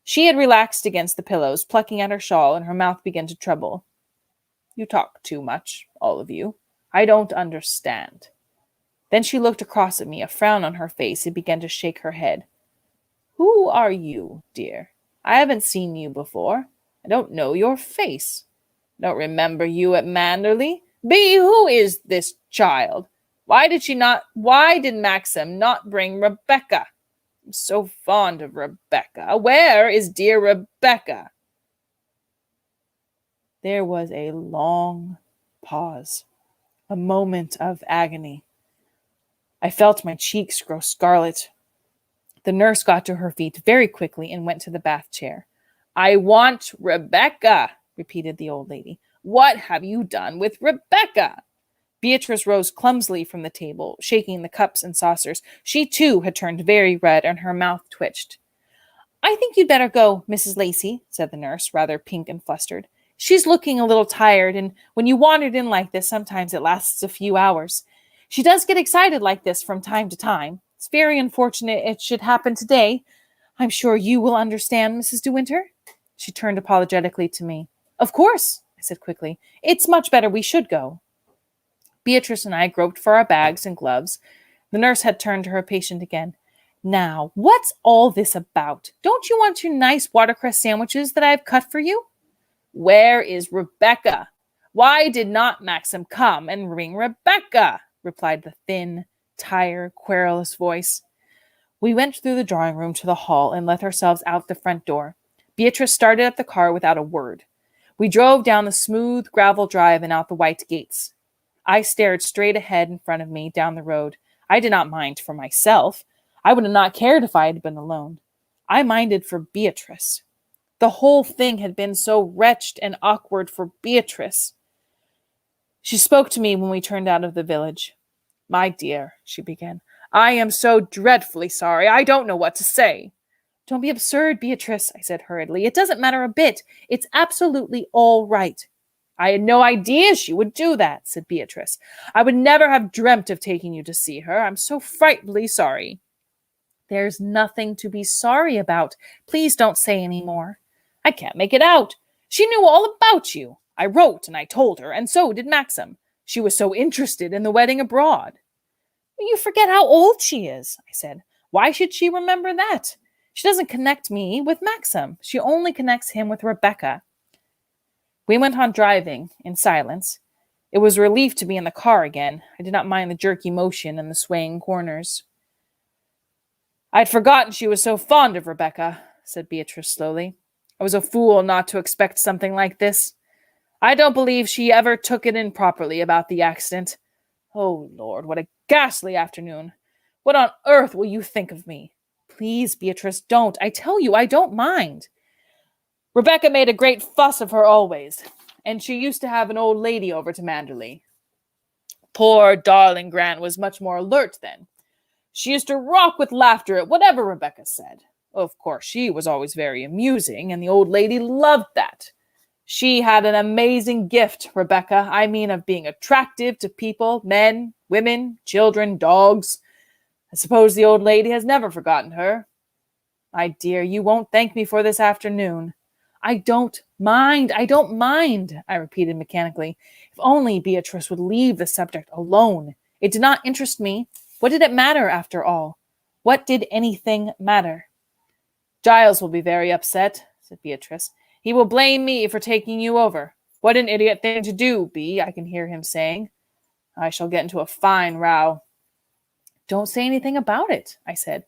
B: She had relaxed against the pillows, plucking at her shawl, and her mouth began to tremble. You talk too much, all of you. I don't understand. Then she looked across at me, a frown on her face, and began to shake her head. Who are you, dear? I haven't seen you before. I don't know your face. I don't remember you at Manderley. Bee, who is this child? Why did Maxim not bring Rebecca? I'm so fond of Rebecca. Where is dear Rebecca? There was a long pause, a moment of agony. I felt my cheeks grow scarlet. The nurse got to her feet very quickly and went to the bath chair. I want Rebecca, repeated the old lady. What have you done with Rebecca? Beatrice rose clumsily from the table, shaking the cups and saucers. She, too, had turned very red, and her mouth twitched. I think you'd better go, Mrs. Lacey, said the nurse, rather pink and flustered. She's looking a little tired, and when you wandered in like this, sometimes it lasts a few hours. She does get excited like this from time to time. It's very unfortunate it should happen today. I'm sure you will understand, Mrs. De Winter. She turned apologetically to me. Of course, I said quickly. It's much better we should go. Beatrice and I groped for our bags and gloves. The nurse had turned to her patient again. Now, what's all this about? Don't you want your nice watercress sandwiches that I have cut for you? Where is Rebecca? Why did not Maxim come and bring Rebecca? Replied the thin, tired, querulous voice. We went through the drawing room to the hall and let ourselves out the front door. Beatrice started up the car without a word. We drove down the smooth gravel drive and out the white gates. I stared straight ahead in front of me down the road. I did not mind for myself. I would have not cared if I had been alone. I minded for Beatrice. The whole thing had been so wretched and awkward for Beatrice. She spoke to me when we turned out of the village. My dear, she began, I am so dreadfully sorry. I don't know what to say. Don't be absurd, Beatrice, I said hurriedly. It doesn't matter a bit. It's absolutely all right. I had no idea she would do that, said Beatrice. I would never have dreamt of taking you to see her. I'm so frightfully sorry. There's nothing to be sorry about. Please don't say any more. I can't make it out. She knew all about you. I wrote and I told her, and so did Maxim. She was so interested in the wedding abroad. You forget how old she is, I said. Why should she remember that? She doesn't connect me with Maxim. She only connects him with Rebecca. We went on driving in silence. It was a relief to be in the car again. I did not mind the jerky motion and the swaying corners. I'd forgotten she was so fond of Rebecca, said Beatrice slowly. I was a fool not to expect something like this. I don't believe she ever took it in properly about the accident. Oh, Lord, what a ghastly afternoon. What on earth will you think of me? Please, Beatrice, don't. I tell you, I don't mind. Rebecca made a great fuss of her always, and she used to have an old lady over to Manderley. Poor darling Grant was much more alert then. She used to rock with laughter at whatever Rebecca said. Of course, she was always very amusing, and the old lady loved that. She had an amazing gift, Rebecca. I mean, of being attractive to people, men, women, children, dogs. I suppose the old lady has never forgotten her. My dear, you won't thank me for this afternoon. I don't mind, I repeated mechanically. If only Beatrice would leave the subject alone. It did not interest me. What did it matter, after all? What did anything matter? Giles will be very upset, said Beatrice. He will blame me for taking you over. What an idiot thing to do, Bee, I can hear him saying. I shall get into a fine row. Don't say anything about it, I said.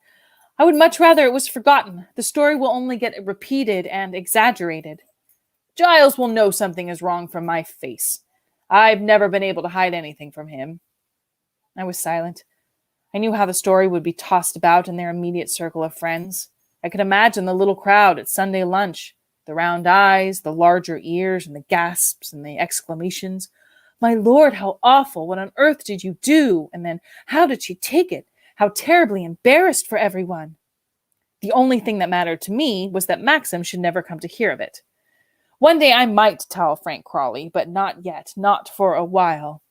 B: I would much rather it was forgotten. The story will only get repeated and exaggerated. Giles will know something is wrong from my face. I've never been able to hide anything from him. I was silent. I knew how the story would be tossed about in their immediate circle of friends. I could imagine the little crowd at Sunday lunch, the round eyes, the larger ears, and the gasps and the exclamations. My Lord, how awful! What on earth did you do? And then, how did she take it? How terribly embarrassed for everyone. The only thing that mattered to me was that Maxim should never come to hear of it. One day I might tell Frank Crawley, but not yet, not for a while.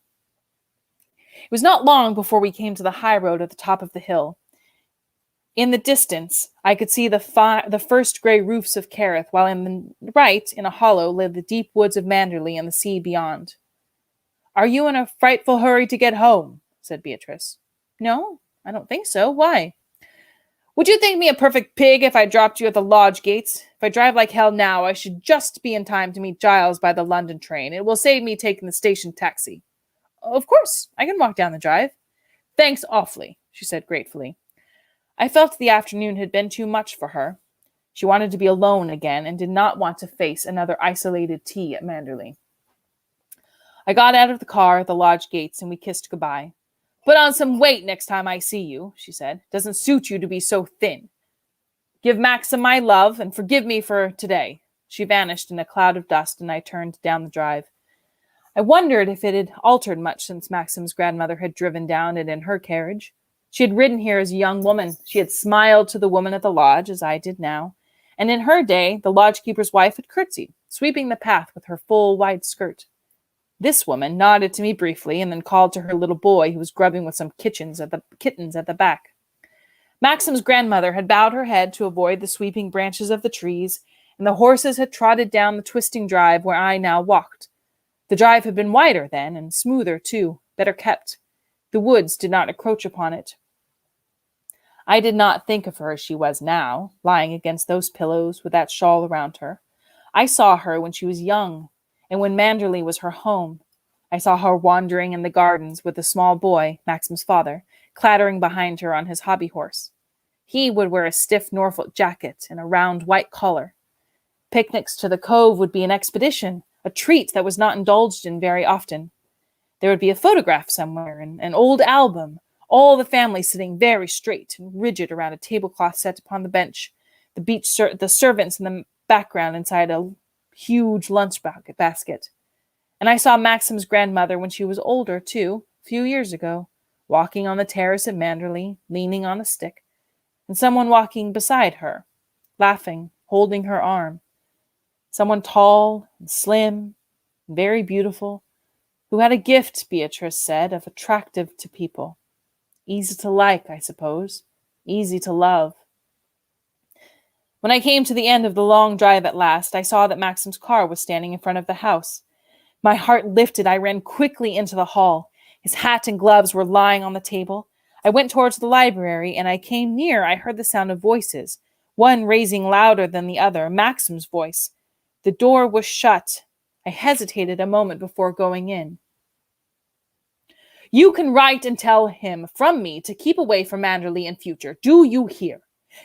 B: It was not long before we came to the high road at the top of the hill. In the distance, I could see the first grey roofs of Kerrith, while in the right, in a hollow, lay the deep woods of Manderley and the sea beyond. Are you in a frightful hurry to get home? Said Beatrice. No, I don't think so. Why? Would you think me a perfect pig if I dropped you at the lodge gates? If I drive like hell now, I should just be in time to meet Giles by the London train. It will save me taking the station taxi. Of course, I can walk down the drive. Thanks awfully, she said gratefully. I felt the afternoon had been too much for her. She wanted to be alone again and did not want to face another isolated tea at Manderley. I got out of the car at the lodge gates and we kissed goodbye. Put on some weight next time I see you, she said. Doesn't suit you to be so thin. Give Maxim my love and forgive me for today. She vanished in a cloud of dust and I turned down the drive. I wondered if it had altered much since Maxim's grandmother had driven down it in her carriage. She had ridden here as a young woman. She had smiled to the woman at the lodge, as I did now. And in her day, the lodge-keeper's wife had curtsied, sweeping the path with her full, wide skirt. This woman nodded to me briefly and then called to her little boy who was grubbing with some kittens at the back. Maxim's grandmother had bowed her head to avoid the sweeping branches of the trees, and the horses had trotted down the twisting drive where I now walked. The drive had been wider then, and smoother too, better kept. The woods did not encroach upon it. I did not think of her as she was now, lying against those pillows with that shawl around her. I saw her when she was young, and when Manderley was her home. I saw her wandering in the gardens with the small boy, Maxim's father, clattering behind her on his hobby horse. He would wear a stiff Norfolk jacket and a round white collar. Picnics to the cove would be an expedition, a treat that was not indulged in very often. There would be a photograph somewhere, an old album, all the family sitting very straight and rigid around a tablecloth set upon the bench, the servants in the background inside a huge lunch basket. And I saw Maxim's grandmother when she was older, too, a few years ago, walking on the terrace at Manderley, leaning on a stick, and someone walking beside her, laughing, holding her arm. Someone tall and slim, and very beautiful, who had a gift, Beatrice said, of attractive to people. Easy to like, I suppose. Easy to love. When I came to the end of the long drive at last, I saw that Maxim's car was standing in front of the house. My heart lifted. I ran quickly into the hall. His hat and gloves were lying on the table. I went towards the library, and I came near. I heard the sound of voices, one raising louder than the other, Maxim's voice. The door was shut. I hesitated a moment before going in. You can write and tell him from me to keep away from Manderley in future. Do you hear?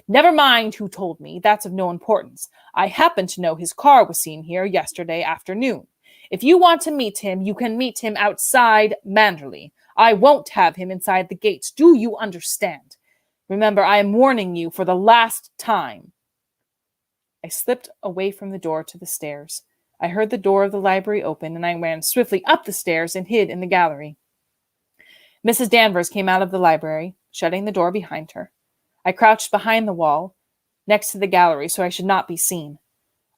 B: Never mind who told me. That's of no importance. I happen to know his car was seen here yesterday afternoon. If you want to meet him, you can meet him outside Manderley. I won't have him inside the gates. Do you understand? Remember, I am warning you for the last time. I slipped away from the door to the stairs. I heard the door of the library open, and I ran swiftly up the stairs and hid in the gallery. Mrs. Danvers came out of the library, shutting the door behind her. I crouched behind the wall, next to the gallery so I should not be seen.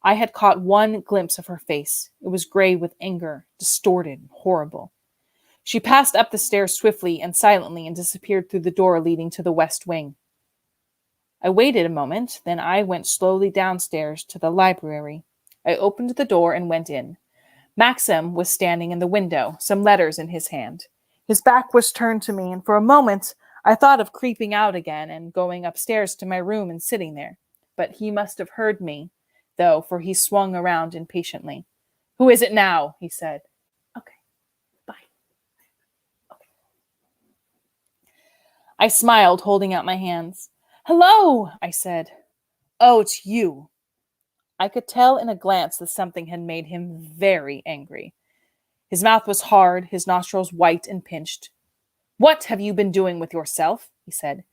B: I had caught one glimpse of her face. It was gray with anger, distorted and horrible. She passed up the stairs swiftly and silently and disappeared through the door leading to the west wing. I waited a moment, then I went slowly downstairs to the library. I opened the door and went in. Maxim was standing in the window, some letters in his hand. His back was turned to me, and for a moment I thought of creeping out again and going upstairs to my room and sitting there. But he must have heard me, though, for he swung around impatiently. "Who is it now?" he said. "Okay, bye." Okay. I smiled, holding out my hands. "Hello," I said. "Oh, it's you." I could tell in a glance that something had made him very angry. His mouth was hard, his nostrils white and pinched. "What have you been doing with yourself?" he said.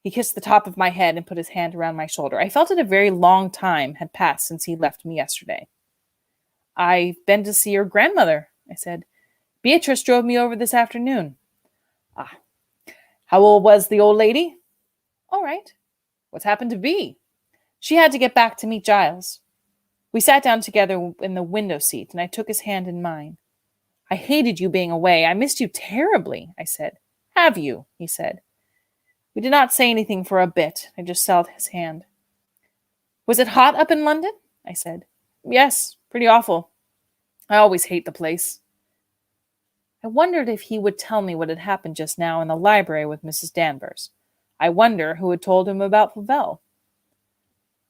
B: He kissed the top of my head and put his hand around my shoulder. I felt it a very long time had passed since he left me yesterday. "I've been to see your grandmother," I said. "Beatrice drove me over this afternoon." "Ah. How old was the old lady?" "All right." "What's happened to Bea?" "She had to get back to meet Giles." We sat down together in the window seat, and I took his hand in mine. "I hated you being away. I missed you terribly," I said. "Have you?" he said. We did not say anything for a bit. I just held his hand. "Was it hot up in London?" I said. "Yes, pretty awful. I always hate the place." I wondered if he would tell me what had happened just now in the library with Mrs. Danvers. I wonder who had told him about Flavel.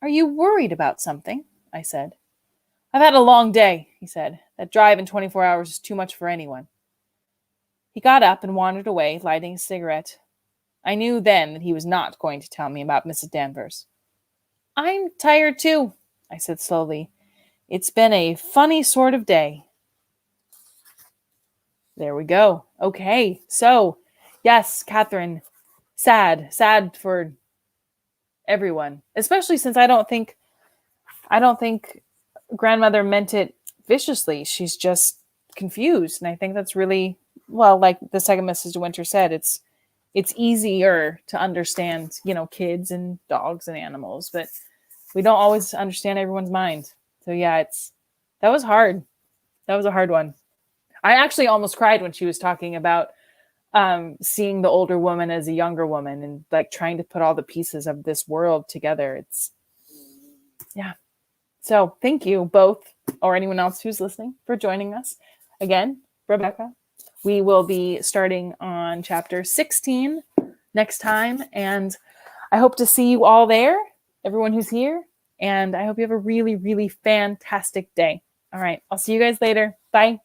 B: "Are you worried about something?" I said. "I've had a long day," he said. "That drive in 24 hours is too much for anyone." He got up and wandered away, lighting a cigarette. I knew then that he was not going to tell me about Mrs. Danvers. "I'm tired too," I said slowly. "It's been a funny sort of day." There we go. Okay, so, yes, Catherine, sad for everyone, especially since I don't think grandmother meant it viciously. She's just confused, and I think that's really, well, like the second Mrs. De Winter said, it's easier to understand, kids and dogs and animals, but we don't always understand everyone's mind. So yeah, that was hard. That was a hard one. I actually almost cried when she was talking about seeing the older woman as a younger woman and like trying to put all the pieces of this world together. Yeah. So thank you both, or anyone else who's listening, for joining us. Again, Rebecca, we will be starting on chapter 16 next time. And I hope to see you all there, everyone who's here. And I hope you have a really, really fantastic day. All right. I'll see you guys later. Bye.